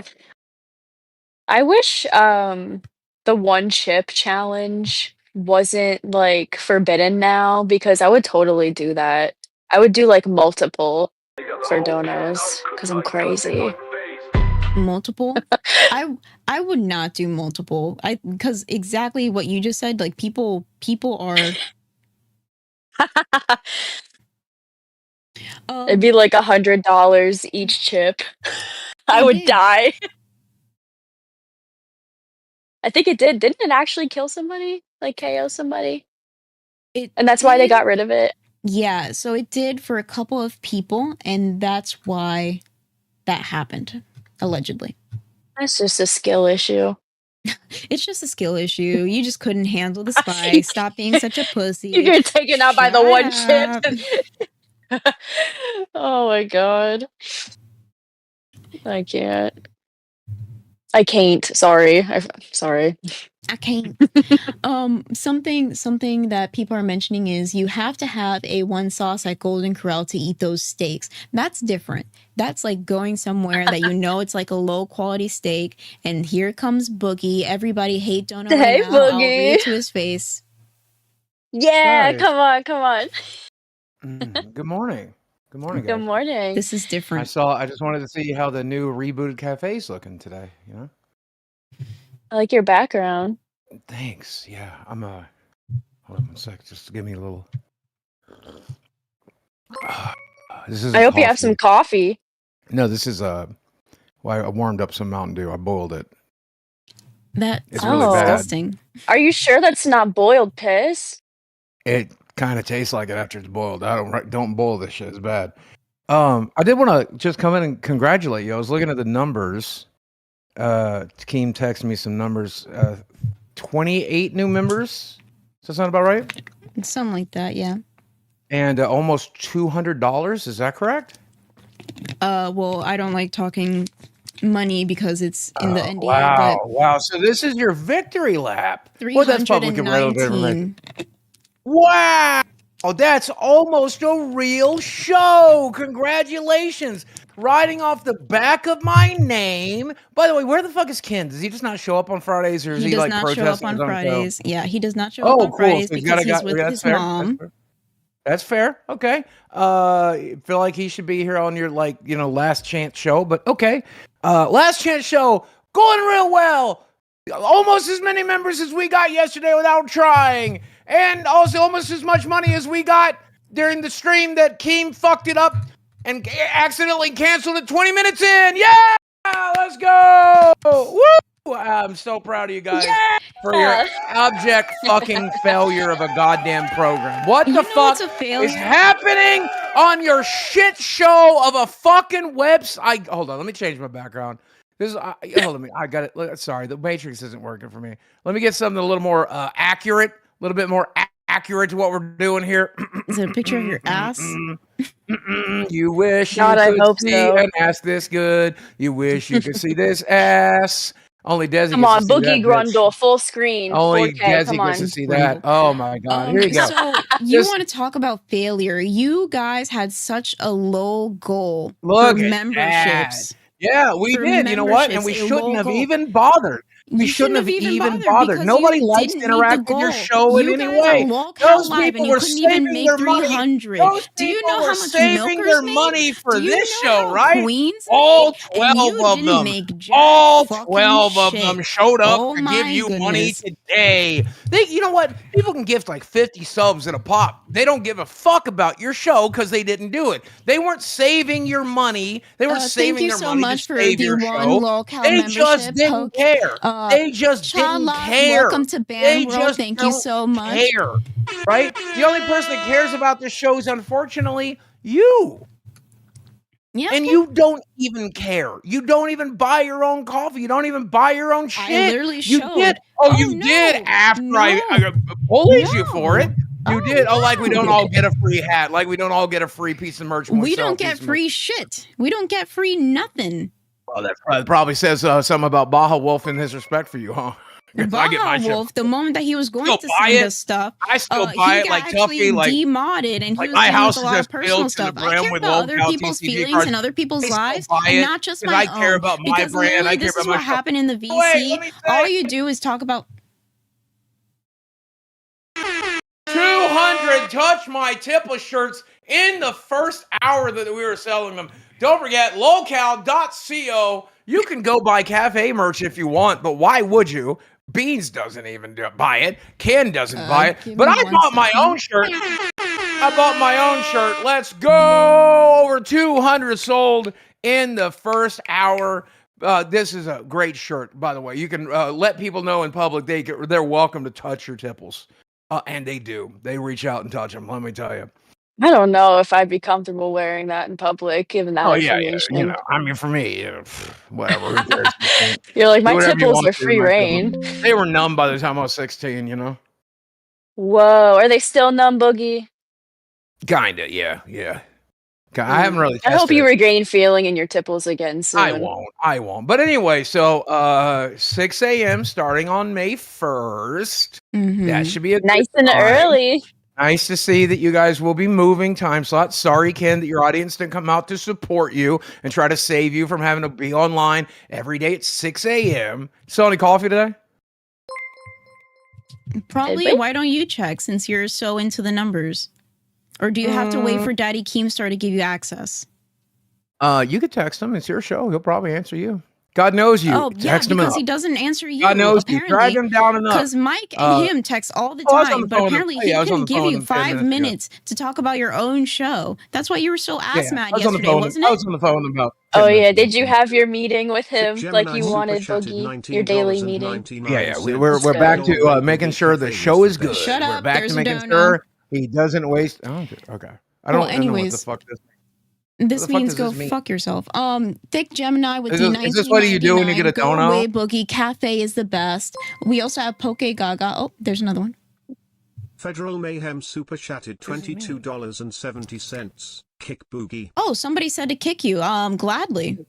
I wish the one chip challenge wasn't like forbidden now, because I would totally do that. I would do like multiple for donos because I'm crazy. Multiple? I would not do multiple. Because exactly what you just said, like people are It'd be like $100 each chip. I would did. die. I think it did. Didn't it actually kill somebody? Like KO somebody? And that's why they got rid of it? Yeah, so it did for a couple of people, and that's why that happened, allegedly. That's just a skill issue. It's just a skill issue. You just couldn't handle the spice. Stop being such a pussy. You get taken out by the one Shut chip. Oh my god. I can't. I can't. Sorry. Sorry. I can't. Something that people are mentioning is you have to have A1 sauce at Golden Corral to eat those steaks. That's different. That's like going somewhere that you know it's like a low quality steak, and here comes Boogie. Everybody hate Dono right Hey, now. I'll read Boogie. it to his face. Yeah, Guys. come on. Good morning. Good morning, guys. Good morning. This is different. I just wanted to see how the new rebooted cafe's looking today, you know? I like your background. Thanks. Yeah, hold on 1 sec, just give me a little. This is I hope you have some coffee. No, this is well, I warmed up some Mountain Dew. I boiled it. That's It's really bad. disgusting. Are you sure that's not boiled piss? It kind of tastes like it after it's boiled. Don't boil this shit. It's bad. I did want to just come in and congratulate you. I was looking at the numbers. Keem texted me some numbers. 28 new members. Does that sound about right? Something like that, yeah. And almost $200. Is that correct? Well, I don't like talking money because it's in the NDA. Wow, wow. So this is your victory lap. But that's public and relevant 319. information. Wow. That's almost a real show. Congratulations. Riding off the back of my name. By the way, where the fuck is Ken? Does he just not show up on Fridays, or is he does like not show protesting up on his own show? Fridays. Yeah, he does not show up on Cool. Fridays So he's because he's with that's his fair. mom. That's fair. Okay. Feel like he should be here on your last chance show, but okay. Last chance show going real well. Almost as many members as we got yesterday without trying, and also almost as much money as we got during the stream that Keem fucked it up and accidentally canceled it 20 minutes in. Yeah, let's go. Woo! I'm so proud of you guys for your abject fucking failure of a goddamn program. What the fuck is happening on your shit show of a fucking website? Hold on, let me change my background. This is hold on, I got it. Sorry, the Matrix isn't working for me. Let me get something a little more accurate, a little bit more accurate to what we're doing here. Is it a picture of your ass? You wish God, you I could hope see so. an ass this good. You wish you could see this ass. Only Desi Come gets on, to see Boogie that, Grundle, full screen. Only 4K, Desi come gets to on. see that. Oh my god, here you go. So you want to talk about failure? You guys had such a low goal for memberships. Yeah, we for did. You know what? And memberships, we a shouldn't have local. even bothered. We You shouldn't have even bothered. because Nobody you likes to didn't meet the interact with your goal. show in You any guys are way. locale Those live and people you were couldn't even saving make their money. 300. Those Do you people know were how much saving milkers their made? money Do for you this know show, how right? Queens All made? And 12 you of didn't them. make jack All fucking 12 of them shit. showed up Oh to give my you money goodness. today. You know what? People can gift like 50 subs at a pop. They don't give a fuck about your show because they didn't do it. They weren't saving your money. They weren't Thank saving you their so money to much for save the your one show. locale They just membership. didn't care. They just didn't Chala, care. welcome to They Band World. just Thank you don't so much. care. Right? The only person that cares about this show is unfortunately you. Yeah. And you don't even care. You don't even buy your own coffee. You don't even buy your own shit. I literally You showed. did. Oh, you no. did after No. I bullied you for it. No. You Oh, did. Oh, like we don't no. all get a free hat. Like we don't all get a free piece of merch. when We sell a don't piece get of free merch. shit. We don't get free nothing. Well, that probably says something about Baja Wolf and his respect for you, huh? 'Cause I get my Baja shit. Wolf, the moment that he was going Still to buy send it. us stuff, I still he buy it got like actually Tuffy. Like demodded, and he like was my dealing house with is a lot of just personal filled to the stuff. I brim care with about other local people's TCG feelings cards. and other people's I still lives, buy and it not just 'cause my I care own. about my Because brand. literally, I care this about is my what show. happened in the Wait, VC. let me All say. you do is talk about. 200 touch my tipple shirts in the first hour that we were selling them. Don't forget locale.co. You can go buy cafe merch if you want, but why would you? Beans doesn't even buy it. Ken doesn't buy it. Give But me I one bought my second. own shirt. I bought my own shirt. Let's go. Over 200 sold in the first hour. This is a great shirt, by the way. You can let people know in public they're welcome to touch your tipples. And they do. They reach out and touch them, let me tell you. I don't know if I'd be comfortable wearing that in public, given that Oh, yeah. information. You know, I mean, for me, whatever. Who cares? You're like, Do my whatever you tipples want are to, free my tipples. reign. They were numb by the time I was 16, you know? Whoa, are they still numb, Boogie? Kinda, yeah. I haven't really I hope tested you it. regain feeling in your tipples again soon. I won't. But anyway, so 6 a.m. starting on May 1st. That should be a Nice good and time. early. Nice to see that you guys will be moving time slots. Sorry, Ken, that your audience didn't come out to support you and try to save you from having to be online every day at 6 a.m. Sell any coffee today? Probably. Why don't you check since you're so into the numbers? Or do you have to wait for Daddy Keemstar to give you access? You could text him. It's your show. He'll probably answer you. God knows you. Oh, yeah, Text him because up. he doesn't answer you. God knows you. Apparently, Drag him down enough. because Mike and him text all the I was on time, the but phone. apparently he I was on couldn't the give phone you 10 5 minutes ago. minutes to talk about your own show. That's why you were so ass mad I was on the yesterday, phone. wasn't I it? was on the phone about 10 Oh minutes yeah, ago. did you have your meeting with him like Gemini you super wanted, chatted Boogie? Your daily meeting? Yeah. We're back to making sure the show is good. Shut We're up, back there's to a making Dono. sure he doesn't waste. Oh, okay. I don't know what the anyways, fuck this. This the fuck means does go this mean? fuck yourself. Thick Gemini with Is the this what do you do when you get a Go dono? away, Boogie. Cafe is the best. We also have Poke Gaga. Oh, there's another one. Federal Mayhem super chatted $22.70. Kick Boogie. Oh, somebody said to kick you. Gladly.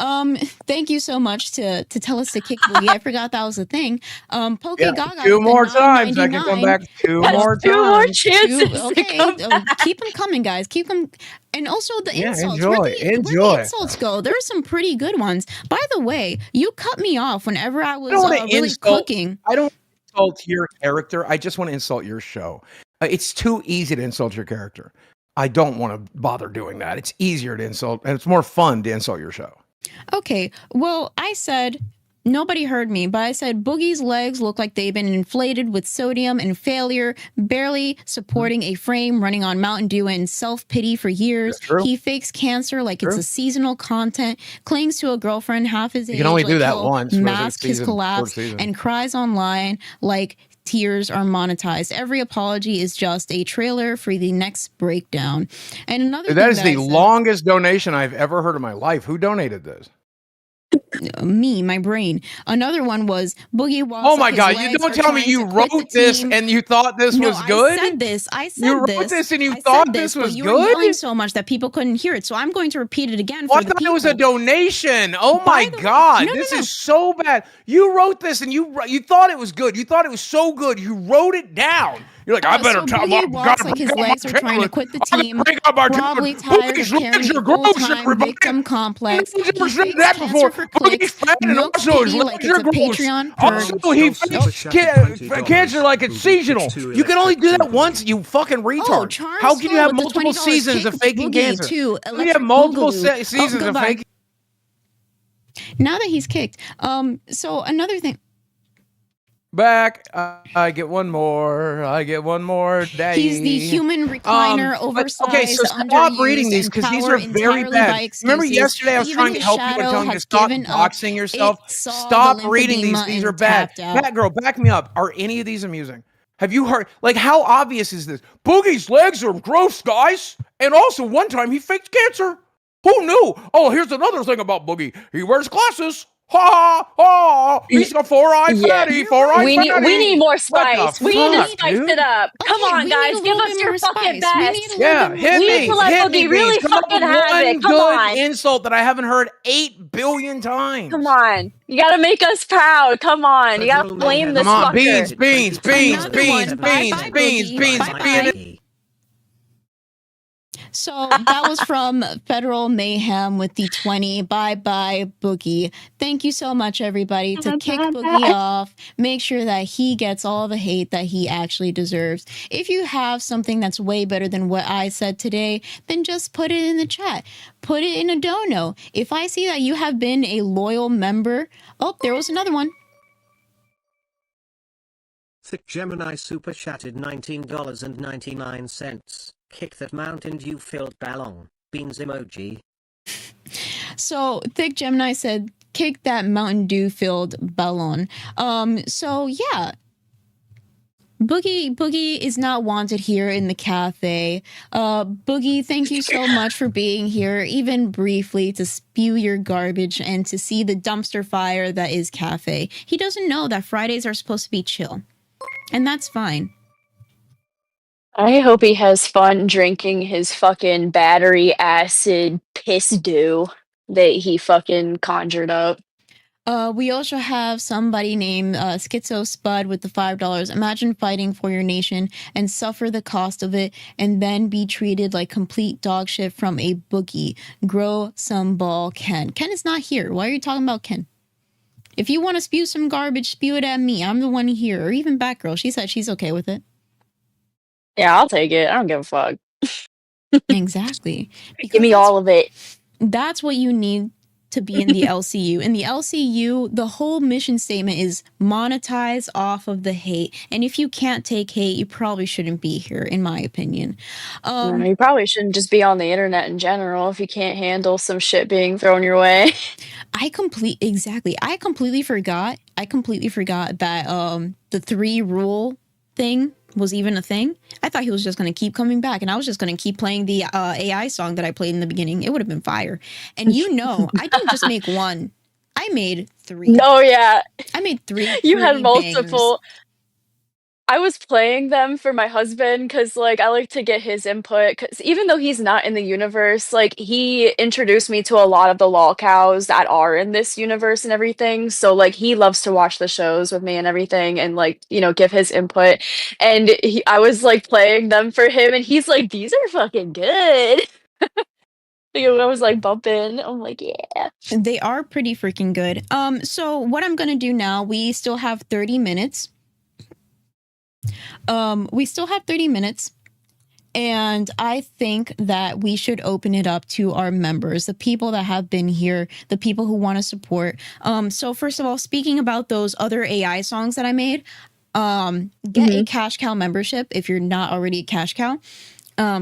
Thank you so much to tell us to kick Boogie. I forgot that was a thing. Poke Gaga. Two with the more times. I can come $9.99. back two That's more two more times. chances to Okay, come back. keep them coming, guys. Keep them. And also the Yeah, insults. enjoy, Where the enjoy. insults go? There are some pretty good ones. By the way, you cut me off whenever I was I don't want to really insult. cooking. I don't insult your character. I just want to insult your show. It's too easy to insult your character. I don't want to bother doing that. It's easier to insult, and it's more fun to insult your show. Okay, well, I said, nobody heard me, but I said Boogie's legs look like they've been inflated with sodium and failure, barely supporting a frame, running on Mountain Dew and self-pity for years. That's true. He fakes cancer like it's a seasonal content, clings to a girlfriend half his age. You can only like do that he'll once. For mask his season, collapse season. and cries online like tears are monetized. Every apology is just a trailer for the next breakdown. And another That thing is that the I said, longest donation I've ever heard in my life. Who donated this? me, my brain. Another one was Boogie walks. Oh my like his God! You legs don't are tell me trying you to quit the wrote this team. and you thought this No, was good. I said this. I said You wrote this. this and you I thought said this was but you were good? yelling so much that people couldn't hear it. So I'm going to repeat it again Well, for I the thought people. it was a donation. Oh By my the way- God! no, This no. is so bad. You wrote this and you thought it was good. You thought it was so good. You wrote it down. You're like, I better So Boogie walks like his legs are trying to quit the team. Probably tired of carrying a full-time victim complex. He fakes cancer for clicks, milks pity like it's a Patreon perk. Also, he fakes cancer like it's seasonal. You can only do that once, you fucking retard. Charm How can you Skull have with the multiple $20 seasons of kick faking Boogie cancer? to How can you have multiple seasons of goodbye. faking? Now that he's kicked. So another thing. Back, I get one more. I get one more day. He's the human recliner, oversized, okay, so stop reading these because these are very bad. Remember yesterday I was trying to help you and telling you to stop doxing yourself? Stop reading these. These are bad. Batgirl, back me up. Are any of these amusing? Have you heard? Like, how obvious is this? Boogie's legs are gross, guys. And also, one time he faked cancer. Who knew? Oh, here's another thing about Boogie. He wears glasses. Ha ha! He's a four-eyed fatty. Four-eyed we fatty. we need more spice. We need to spice dude? it up. Come Okay, on, we guys, need a give little us bit your more fucking spice. We best. need a little Yeah, bit hit more We me, need to let hit Boogie me, really Come up fucking with have one it. Come good on. insult that I haven't heard 8 billion times. Come on. You gotta make us proud. Come on. You gotta blame this Come on, fucker. beans. Another one. Bye, Boogie. Bye-bye. So that was from Federal Mayhem with the 20. Bye Boogie. Thank you so much, everybody. To kick Boogie off, make sure that he gets all the hate that he actually deserves. If you have something that's way better than what I said today, then just put it in the chat. Put it in a dono. If I see that you have been a loyal member. Oh, there was another one. Thick Gemini super chatted $19.99. Kick that Mountain Dew filled ballon. Beans emoji. So Thick Gemini said, kick that Mountain Dew filled ballon. So yeah. Boogie is not wanted here in the cafe. Boogie, thank you so much for being here, even briefly, to spew your garbage and to see the dumpster fire that is cafe. He doesn't know that Fridays are supposed to be chill. And that's fine. I hope he has fun drinking his fucking battery acid piss dew that he fucking conjured up. We also have somebody named Schizo Spud with the $5. Imagine fighting for your nation and suffer the cost of it and then be treated like complete dog shit from a boogie. Grow some ball, Ken. Ken is not here. Why are you talking about Ken? If you want to spew some garbage, spew it at me. I'm the one here. Or even Batgirl. She said she's okay with it. Yeah, I'll take it. I don't give a fuck. Exactly. Give me all of it. That's what you need to be in the LCU. In the LCU, the whole mission statement is monetize off of the hate. And if you can't take hate, you probably shouldn't be here, in my opinion. You probably shouldn't just be on the internet in general if you can't handle some shit being thrown your way. I completely forgot that the 3 rule thing was even a thing. I thought he was just going to keep coming back, and I was just going to keep playing the AI song that I played in the beginning. It would have been fire. And I didn't just make one. I made 3. Oh, yeah. I made 3. You had multiple. Bangers. I was playing them for my husband because, like, I like to get his input. Because even though he's not in the universe, like, he introduced me to a lot of the lol cows that are in this universe and everything. So, like, he loves to watch the shows with me and everything and, like, give his input. And I was, like, playing them for him, and he's like, these are fucking good. I was, like, bumping. I'm like, yeah. They are pretty freaking good. So what I'm going to do now, we still have 30 minutes. And I think that we should open it up to our members, the people that have been here, the people who want to support. So first of all, speaking about those other AI songs that I made, get a Cash Cow membership if you're not already a Cash Cow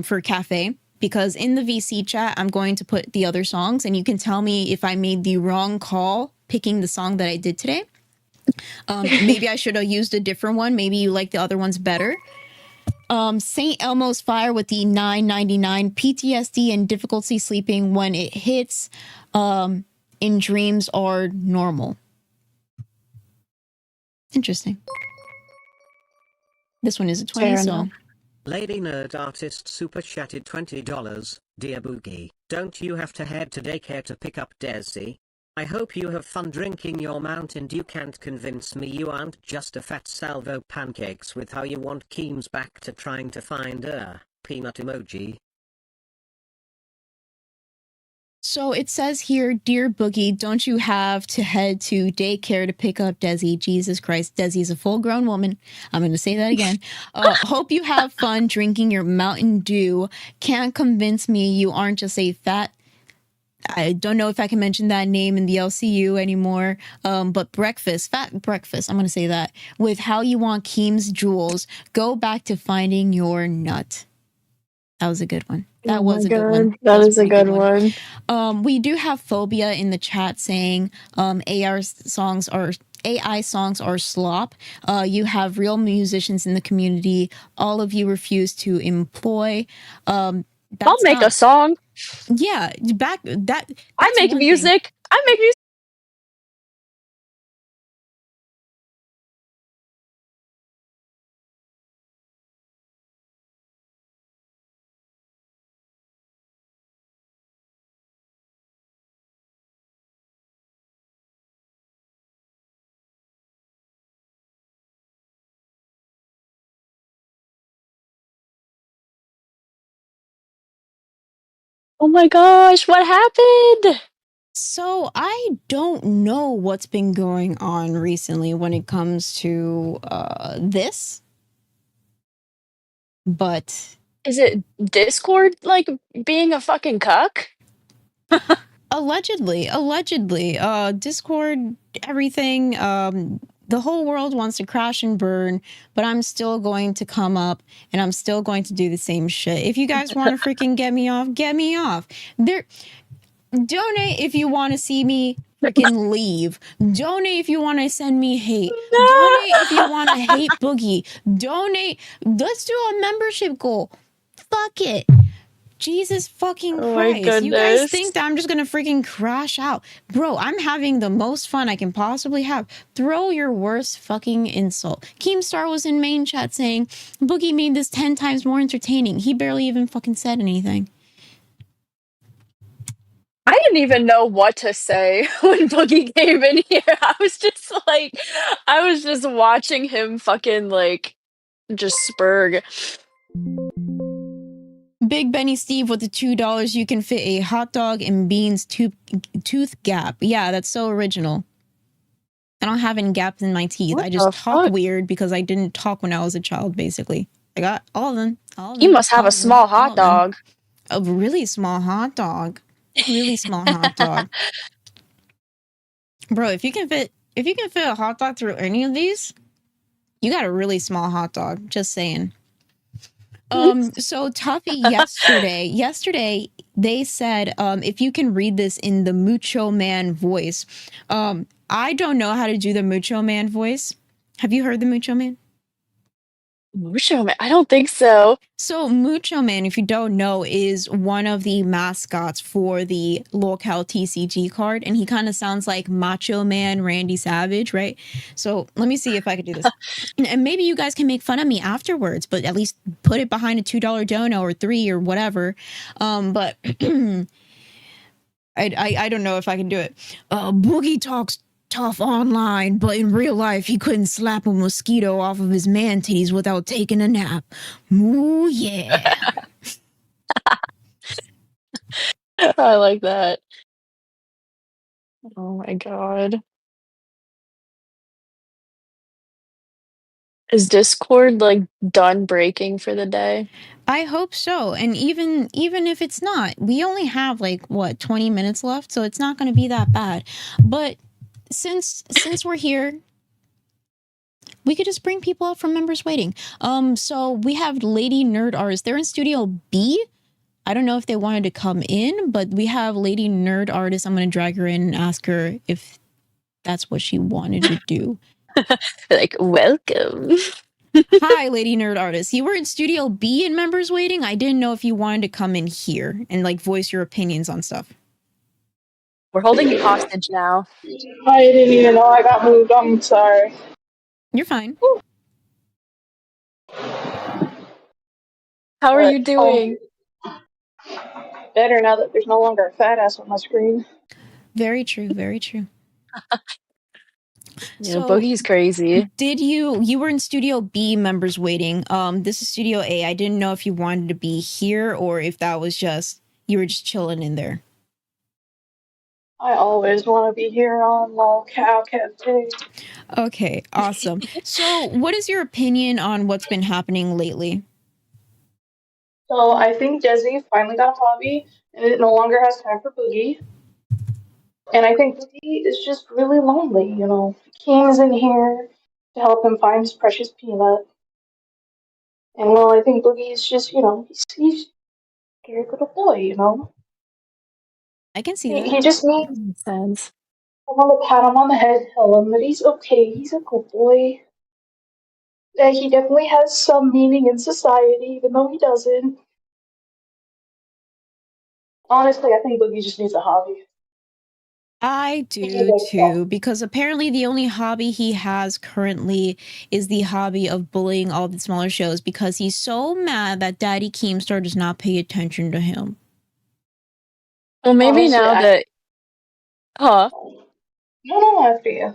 for Cafe. Because in the VC chat, I'm going to put the other songs and you can tell me if I made the wrong call picking the song that I did today. Maybe I should have used a different one. Maybe you like the other ones better. St. Elmo's Fire with the $9.99 PTSD and difficulty sleeping when it hits in dreams are normal. Interesting. This one is a 20, so. Lady Nerd Artist super chatted $20. Dear Boogie, don't you have to head to daycare to pick up Desi? I hope you have fun drinking your Mountain Dew. Can't convince me you aren't just a fat salvo pancakes with how you want Keems back to trying to find a peanut emoji. So it says here, Dear Boogie, don't you have to head to daycare to pick up Desi? Jesus Christ, Desi is a full-grown woman. I'm going to say that again. Hope you have fun drinking your Mountain Dew. Can't convince me you aren't just a fat... I don't know if I can mention that name in the LCU anymore, but fat breakfast, I'm going to say that. With how you want Keem's jewels, go back to finding your nut. That was a good one. That was a good one. That is a pretty good one. We do have Phobia in the chat saying AI songs are slop. You have real musicians in the community. All of you refuse to employ. I'll make a song. Yeah, I make music. I make music. Oh my gosh, what happened? So I don't know what's been going on recently when it comes to this, but Is it Discord like being a fucking cuck? allegedly, Discord, everything, the whole world wants to crash and burn, but I'm still going to come up and I'm still going to do the same shit. If you guys want to freaking get me off, get me off. Donate if you want to see me freaking leave. Donate if you want to send me hate. Donate if you want to hate Boogie. Donate. Let's do a membership goal. Fuck it. Jesus fucking Oh my Christ. You guys goodness. think that I'm just gonna freaking crash out. Bro, I'm having the most fun I can possibly have. Throw your worst fucking insult. Keemstar was in main chat saying, Boogie made this 10 times more entertaining. He barely even fucking said anything. I didn't even know what to say when Boogie came in here. I was just watching him fucking just spurg. Big Benny Steve with the $2, you can fit a hot dog and beans tooth gap. Yeah, that's so original. I don't have any gaps in my teeth. What I just the talk fuck? weird because I didn't talk when I was a child, basically. I got all of them. You must have a small hot dog. A really small hot dog. Really small hot dog. Bro, if you can fit a hot dog through any of these, you got a really small hot dog. Just saying. So Tuffy yesterday they said, if you can read this in the Mucho Man voice. I don't know how to do the Mucho Man voice. Have you heard the Mucho Man? Mucho Man? I don't think so. So Mucho Man, if you don't know, is one of the mascots for the local TCG card, and he kind of sounds like Macho Man Randy Savage, right? So let me see if I could do this. And maybe you guys can make fun of me afterwards, but at least put it behind a $2 dono or $3 or whatever. But I don't know if I can do it. Boogie talks tough online, but in real life he couldn't slap a mosquito off of his man titties without taking a nap. Ooh yeah. I like that. Oh my god. Is Discord done breaking for the day? I hope so. And even if it's not, we only have 20 minutes left, so it's not going to be that bad. But since we're here, we could just bring people up from members waiting. So we have Lady Nerd Artist. They're in Studio B. I don't know if they wanted to come in, but we have Lady Nerd Artist. I'm going to drag her in and ask her if that's what she wanted to do. Welcome. Hi, Lady Nerd Artist. You were in Studio B in members waiting. I didn't know if you wanted to come in here and voice your opinions on stuff. We're holding you hostage now. I didn't even know I got moved. I'm sorry. You're fine. How are you doing? Better now that there's no longer a fat ass on my screen. Very true. Very true. Yeah, So, Boogie's crazy. did you were in Studio B, members waiting? This is Studio A. I didn't know if you wanted to be here or if that was just you were just chilling in there. I always want to be here on Lol Cow Cafe. Okay, awesome. So, what is your opinion on what's been happening lately? So I think Desi finally got a hobby and it no longer has time for Boogie. And I think Boogie is just really lonely, you know. Keem's in here to help him find his precious peanut. And well, I think Boogie is just, you know, he's a scared little boy, you know. I can see He, that. he just needs Makes sense. someone to pat him on the head, tell him that he's okay, he's a good boy. That he definitely has some meaning in society, even though he doesn't. Honestly, I think Boogie just needs a hobby. I He needs do like stuff. too, because apparently the only hobby he has currently is the hobby of bullying all the smaller shows because he's so mad that Daddy Keemstar does not pay attention to him. Well, maybe Honestly, now I that, huh? no, no, after you.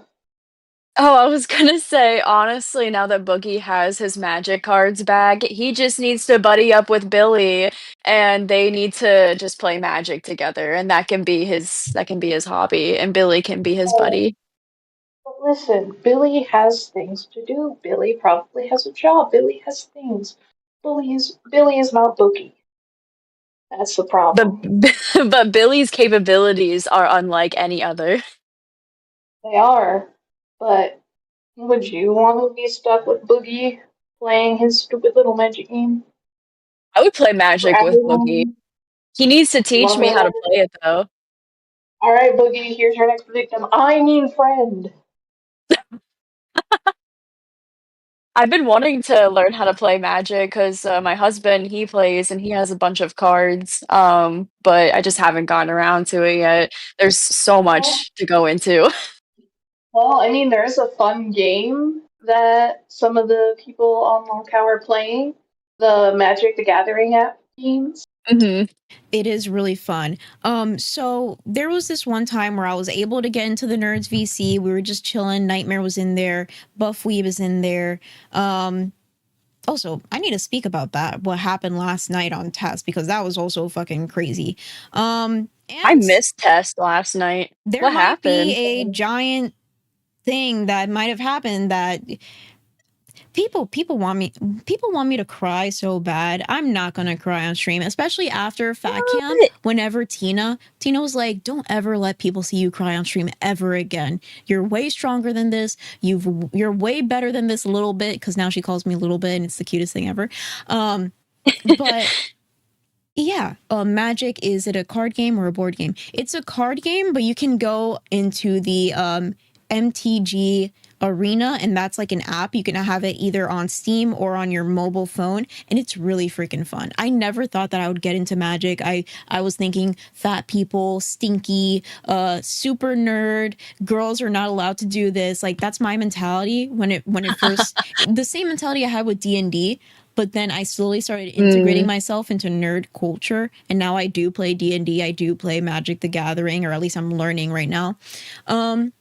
Oh, I was gonna say, honestly, now that Boogie has his magic cards back, he just needs to buddy up with Billy, and they need to just play Magic together, and that can be his hobby, and Billy can be his Oh, buddy. but listen, Billy has things to do. Billy probably has a job. Billy has things. Billy is not Boogie. That's the But problem. but Billy's capabilities are unlike any other. They are. But would you want to be stuck with Boogie playing his stupid little magic game I would play Magic with forever? Boogie. He needs to You want teach to me play how to magic? play it though. All right, Boogie. Here's your next victim. I mean, friend. I've been wanting to learn how to play Magic because my husband he plays and he has a bunch of cards. But I just haven't gotten around to it yet. There's so Well, much to go into. I mean, there's a fun game that some of the people on Longcow are playing. The Magic the Gathering app games. hmm It is really fun. So there was this one time where I was able to get into the Nerds VC. We were just chilling. Nightmare was in there. Buffweeb is in there. Um, Also, I need to speak about that. What happened last night on test because that was also fucking crazy. I And missed test last night. there What might be happened? a giant thing that might have happened that people want me to cry so bad. I'm not gonna cry on stream, especially after Fat Cam. What? Whenever Tina was like, "Don't ever let people see you cry on stream ever again. You're way stronger than this. You're way better than this little bit." Because now she calls me little bit, and it's the cutest thing ever. But yeah, Magic, is it a card game or a board game? It's a card game, but you can go into the MTG Arena, and that's like an app. You can have it either on Steam or on your mobile phone, and it's really freaking fun. I never thought that I would get into Magic. I was thinking fat people, stinky, super nerd, girls are not allowed to do this. Like that's my mentality when it first the same mentality I had with D&D. But then I slowly started integrating Mm. myself into nerd culture, and now I do play D&D. I do play Magic the Gathering, or at least I'm learning right now. Um,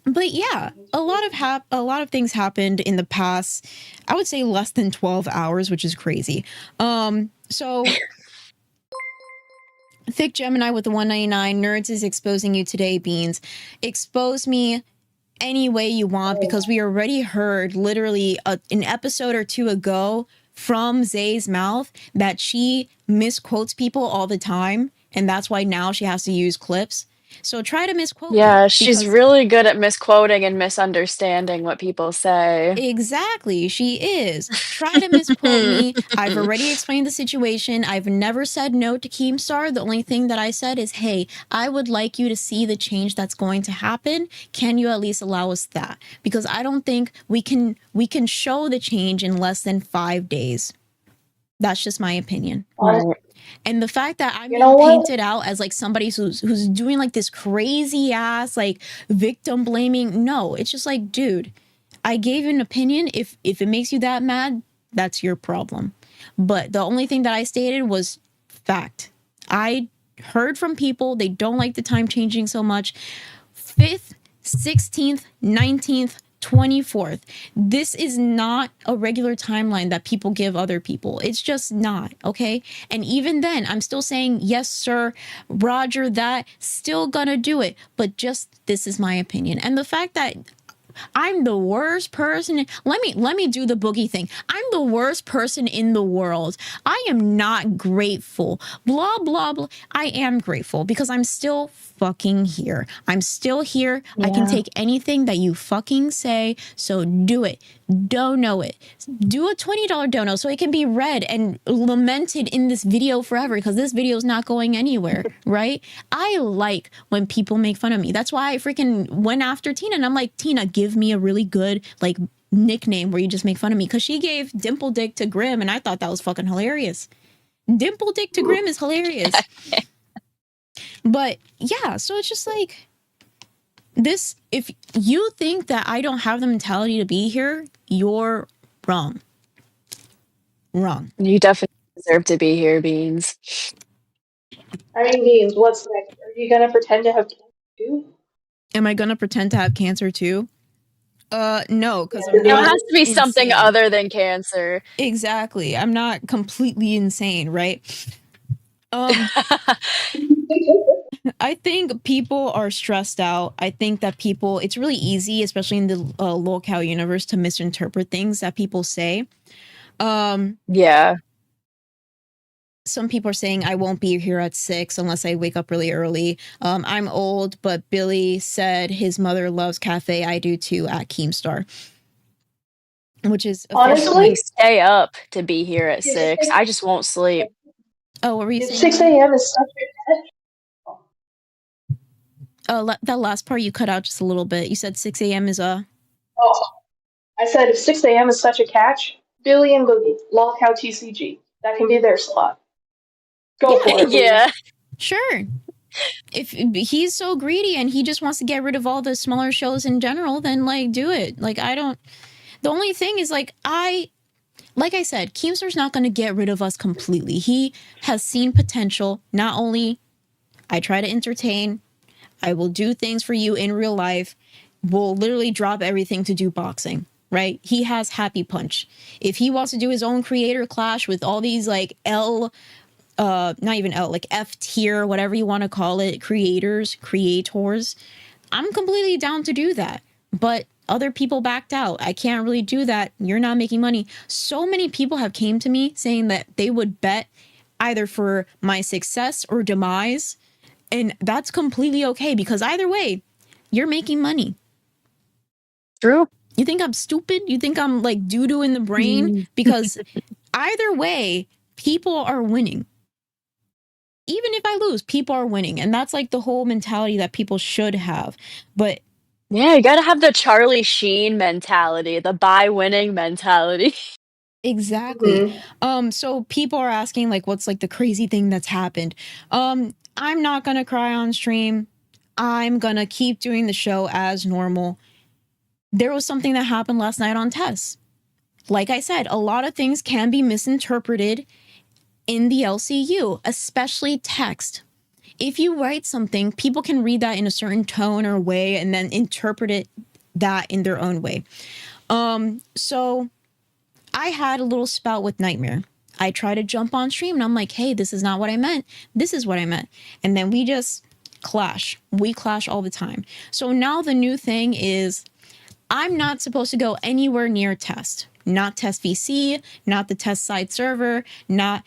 but yeah, a lot of things happened in the past. I would say less than 12 hours, which is crazy. So Thick Gemini with the 199 nerds is exposing you today, Beans. Expose me any way you want because we already heard literally an episode or two ago from Zay's mouth that she misquotes people all the time, and that's why now she has to use clips. So try to misquote me Yeah, she's because really good at misquoting and misunderstanding what people say. exactly, she is. Try to misquote me. I've already explained the situation. I've never said no to Keemstar. The only thing that I said is, hey, I would like you to see the change that's going to happen. Can you at least allow us that? Because I don't think we can show the change in less than 5 days. That's just my opinion. Honestly, Right. And the fact that I'm you know being what? painted out as like somebody who's doing like this crazy ass like victim blaming, no, it's just like, dude, I gave you an opinion. If it makes you that mad, that's your problem. But the only thing that I stated was fact. I heard from people. They don't like the time changing so much. 5th, 16th, 19th, 24th. This is not a regular timeline that people give other people. It's just not, okay? And even then, I'm still saying, yes, sir, Roger, that, still gonna do it. But just, this is my opinion. And the fact that I'm the worst person. Let me do the Boogie thing. I'm the worst person in the world. I am not grateful. Blah, blah, blah. I am grateful because I'm still fucking here. I'm still here. I can take anything that you fucking say. So do it. Dono it. Do a $20 dono so it can be read and lamented in this video forever because this video is not going anywhere, right? I like when people make fun of me. That's why I freaking went after Tina and I'm like, Tina, give me a really good like nickname where you just make fun of me, because she gave Dimple Dick to Grim and I thought that was fucking hilarious. Dimple Dick to Grim is hilarious. But yeah, so it's just like this. If you think that I don't have the mentality to be here, you're wrong. Wrong. You definitely deserve to be here, Beans. I mean, Beans, what's next? Are you gonna pretend to have cancer too? Am I gonna pretend to have cancer too? No, because It has to be something other than cancer. Exactly. I'm not completely insane, right? I think people are stressed out. I think that people, it's really easy, especially in the locale universe, to misinterpret things that people say. Yeah. Some people are saying I won't be here at 6 unless I wake up really early. I'm old, but Billy said his mother loves cafe. I do too at Keemstar. Which is honestly, stay up to be here at 6. I just won't sleep. Oh, what were you saying? 6 a.m. is such a catch. Oh, that last part you cut out just a little bit. You said 6 a.m. is a... Oh, I said if 6 a.m. is such a catch, Billy and Boogie, lolcow TCG. That can be their slot. Go for it. Yeah. Sure. If he's so greedy and he just wants to get rid of all the smaller shows in general, then like do it. Like I don't... The only thing is like I said, Keemstar's not going to get rid of us completely. He has seen potential. Not only I try to entertain, I will do things for you in real life. We'll literally drop everything to do boxing, right? He has Happy Punch. If he wants to do his own creator clash with all these like not even L, like F tier, whatever you want to call it, creators, I'm completely down to do that. But other people backed out. I can't really do that. You're not making money. So many people have came to me saying that they would bet either for my success or demise. And that's completely okay because either way, you're making money. True. You think I'm stupid? You think I'm like doo-doo in the brain? Because either way, people are winning. Even if I lose, people are winning. And that's like the whole mentality that people should have. But yeah, you gotta have the Charlie Sheen mentality, the buy winning mentality. Exactly. So people are asking like, what's like the crazy thing that's happened? I'm not gonna cry on stream. I'm gonna keep doing the show as normal. There was something that happened last night on Tess. Like I said, a lot of things can be misinterpreted in the LCU, especially text. If you write something, people can read that in a certain tone or way and then interpret it that in their own way. So I had a little spout with Nightmare. I try to jump on stream and I'm like, hey, this is not what I meant. This is what I meant. And then we just clash. We clash all the time. So now the new thing is I'm not supposed to go anywhere near Test. Not Test VC, not the Test side server, not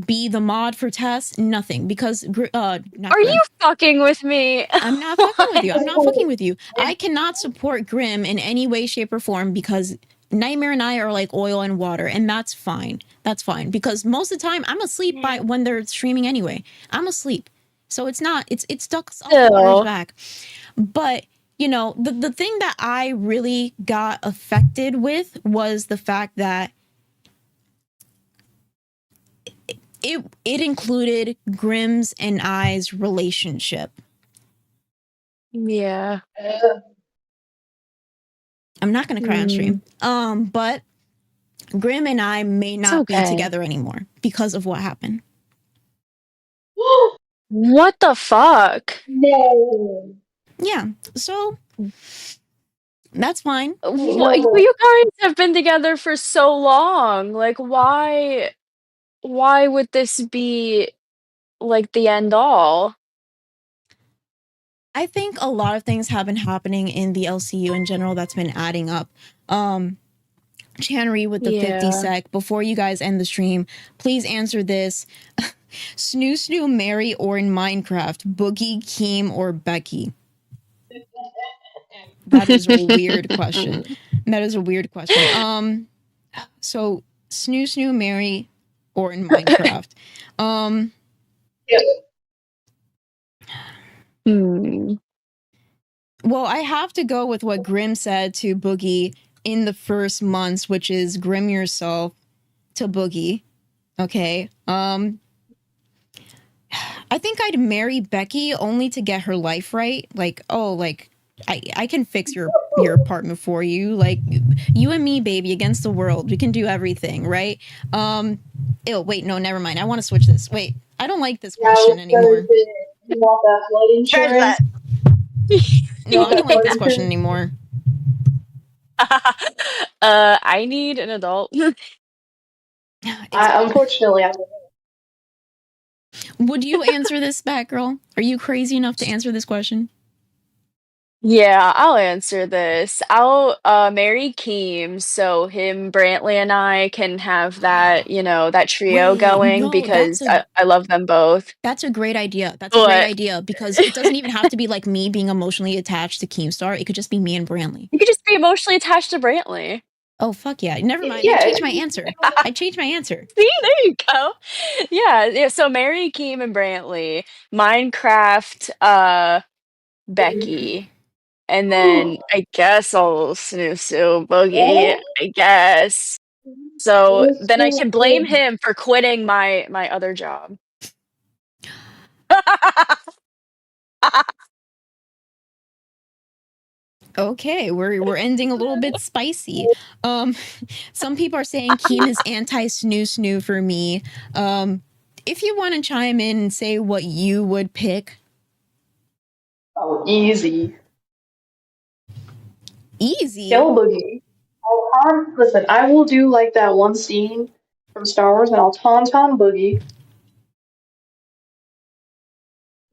be the mod for Test, nothing. Because are you fucking with me? I'm not fucking with you. I'm not fucking with you. I cannot support Grim in any way, shape, or form because Nightmare and I are like oil and water, and that's fine. That's fine because most of the time I'm asleep by when they're streaming anyway. I'm asleep, so it's stuck off the water's back. But you know, the thing that I really got affected with was the fact that it included Grimm's and I's relationship. Yeah. I'm not gonna cry on stream. But Grim and I may not be together anymore because of what happened. What the fuck? No. Yeah, so that's fine. Wait, What, no, but you guys have been together for so long. Like, why would this be like the end all? I think a lot of things have been happening in the LCU in general that's been adding up. Channery with the 50 Yeah. sec. Before you guys end the stream, please answer this. Snoo, Mary, or in Minecraft, Boogie, Keem, or Becky? That is a weird question. That is a weird question. So Snoo, Mary, or in Minecraft? yeah. Hmm. Well, I have to go with what Grim said to Boogie in the first months, which is grim yourself to Boogie. Okay. I think I'd marry Becky only to get her life right. Like, oh, like I can fix your apartment for you. Like you and me, baby, against the world. We can do everything, right? Ew, wait, no, never mind. I want to switch this. Wait, I don't like this Yeah, I was question gonna anymore. say, you want that flood There's insurance? that. No, I That don't like flood this question insurance? anymore. I need an adult. It's Unfortunately, I don't. Would you answer this, Batgirl? Are you crazy enough to answer this question? Yeah, I'll answer this. I'll marry Keem so him, Brantley, and I can have that, that trio Wait, going no, because I love them both. that's a great idea. That's a great But idea because it doesn't even have to be like me being emotionally attached to Keemstar. It could just be me and Brantley. you could just be emotionally attached to Brantley. Oh fuck yeah! Never mind. I Yeah, changed my answer. I changed my answer. See, there you go. Yeah. So marry Keem and Brantley, Minecraft, Becky, and then I guess I'll snoo Boogie. I guess. So then I can blame him for quitting my other job. Okay, we're ending a little bit spicy. Um, some people are saying Keem is anti snoo for me. If you want to chime in and say what you would pick, oh, easy. easy. Kill Boogie. Listen, I will do like that one scene from Star Wars, and I'll tauntaun Boogie,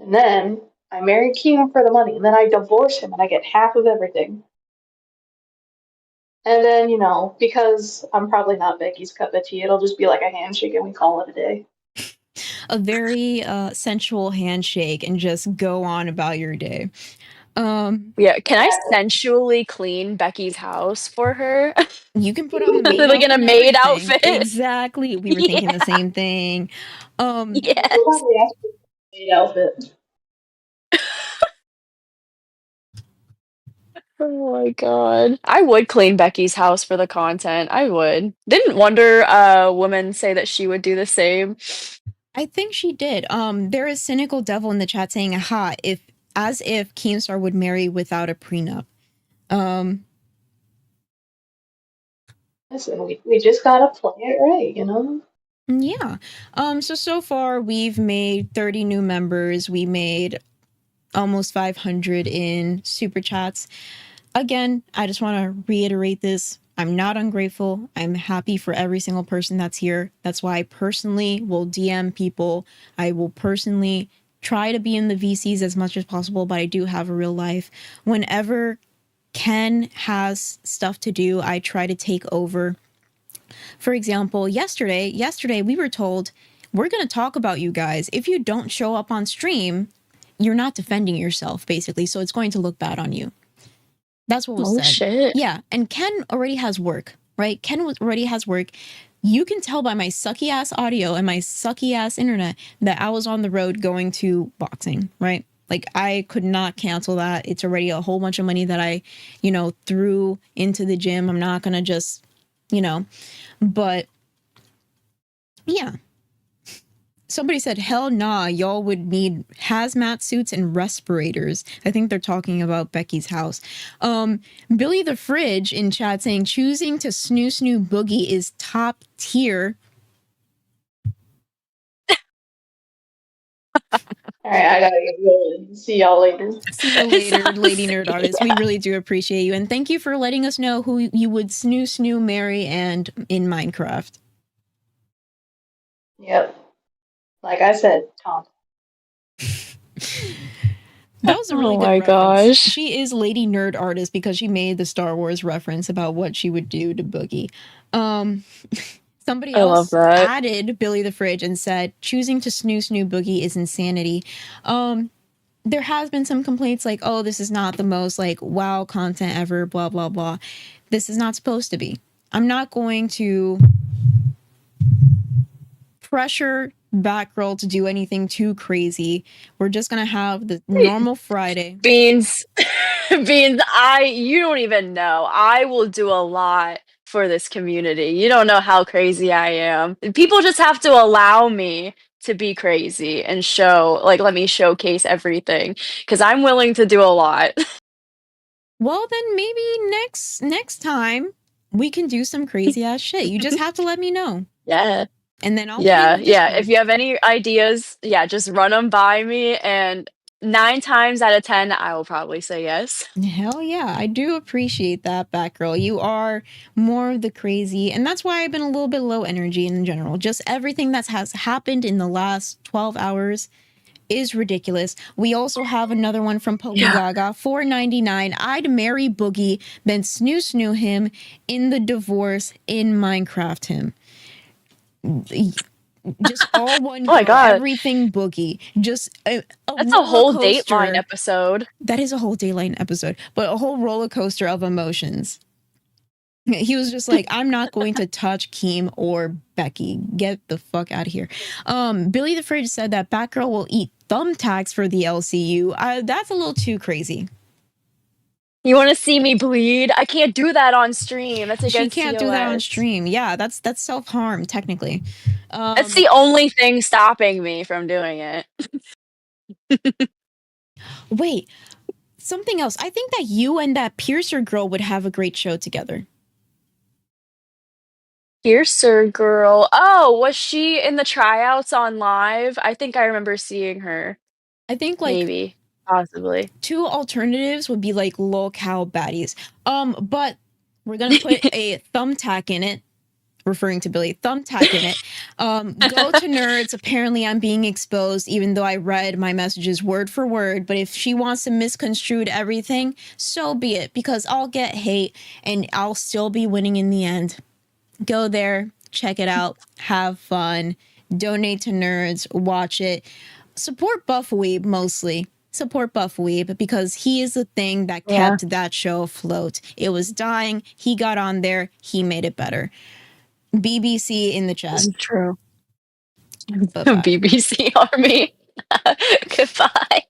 and then I marry Keem for the money, and then I divorce him, and I get half of everything. And then, because I'm probably not Becky's cup of tea, it'll just be like a handshake, and we call it a day. A very sensual handshake and just go on about your day. Yeah, can I sensually clean Becky's house for her? You can put on the maid Like in outfit a and maid everything. outfit? Exactly. We were thinking the Yeah, same thing. We'll yes. probably ask for a maid outfit. Oh my god. I would clean Becky's house for the content. I would. Didn't Wonder Woman say that she would do the same? I think she did. There is cynical devil in the chat saying, "Aha! If Keemstar would marry without a prenup." Listen, we just gotta play it right. Yeah. So far we've made 30 new members. We made almost 500 in super chats. Again, I just want to reiterate this. I'm not ungrateful. I'm happy for every single person that's here. That's why I personally will DM people. I will personally try to be in the VCs as much as possible, but I do have a real life. Whenever Ken has stuff to do, I try to take over. For example, yesterday we were told, we're going to talk about you guys. If you don't show up on stream, you're not defending yourself, basically. So it's going to look bad on you. That's what was Oh said. shit. Yeah, and Ken already has work, right? Already has work. You can tell by my sucky ass audio and my sucky ass internet that I was on the road going to boxing, right? Like I could not cancel that. It's already a whole bunch of money that I, threw into the gym. I'm not gonna just, but yeah. Somebody said, hell nah, y'all would need hazmat suits and respirators. I think they're talking about Becky's house. Billy the Fridge in chat saying, choosing to snoo Boogie is top tier. All right, I gotta get going. See y'all later. See you later, Sounds- Lady Nerd Artist. yeah. We really do appreciate you. And thank you for letting us know who you would snoo, marry, and in Minecraft. Yep. Like I said, Tom. That was a really Oh good my reference. gosh. She is Lady Nerd Artist because she made the Star Wars reference about what she would do to Boogie. Somebody I love else that. added Billy the Fridge and said choosing to snoo Boogie is insanity. There has been some complaints like, oh, this is not the most like wow content ever, blah blah blah. This is not supposed to be. I'm not going to pressure Batgirl to do anything too crazy. We're just gonna have the normal Friday. Beans. Beans, you don't even know. I will do a lot for this community. You don't know how crazy I am. People just have to allow me to be crazy and let me showcase everything because I'm willing to do a lot. Well, then maybe next time we can do some crazy ass shit. You just have to let me know, Yeah. and then I'll put it in Yeah. the Yeah. If Discord. you have any ideas, yeah, just run them by me. And 9 times out of 10, I will probably say yes. Hell yeah, I do appreciate that, Batgirl. You are more of the crazy, and that's why I've been a little bit low energy in general. Just everything that has happened in the last 12 hours is ridiculous. We also have another one from Yeah. Gaga, $4.99. I'd marry Boogie, then snoo him in the divorce in Minecraft him. Just all one Oh my go, God. everything Boogie. Just a That's a roller whole coaster. Dateline episode. That is a whole Daylight episode, but a whole roller coaster of emotions. He was just like, I'm not going to touch Keem or Becky. Get the fuck out of here. Billy the Fridge said that Batgirl will eat thumbtacks for the LCU. That's a little too crazy. You want to see me bleed? I can't do that on stream. That's She against can't do that on TOS. stream. Yeah, that's self-harm, technically. That's the only thing stopping me from doing it. Wait, something else. I think that you and that Piercer girl would have a great show together. Piercer girl. Oh, was she in the tryouts on live? I think I remember seeing her. I think like Maybe. Possibly. two alternatives would be like locale baddies. But we're gonna put a thumbtack in it, referring to Billy, thumbtack in it. Go to nerds. Apparently, I'm being exposed, even though I read my messages word for word. But if she wants to misconstrue everything, so be it, because I'll get hate and I'll still be winning in the end. Go there, check it out, have fun, donate to nerds, watch it, support Buff Weeb mostly. Support Buff Weeb because he is the thing that kept that show afloat. It was dying. He got on there. He made it better. BBC in the chat. This is true. Bye-bye. BBC Army. Goodbye.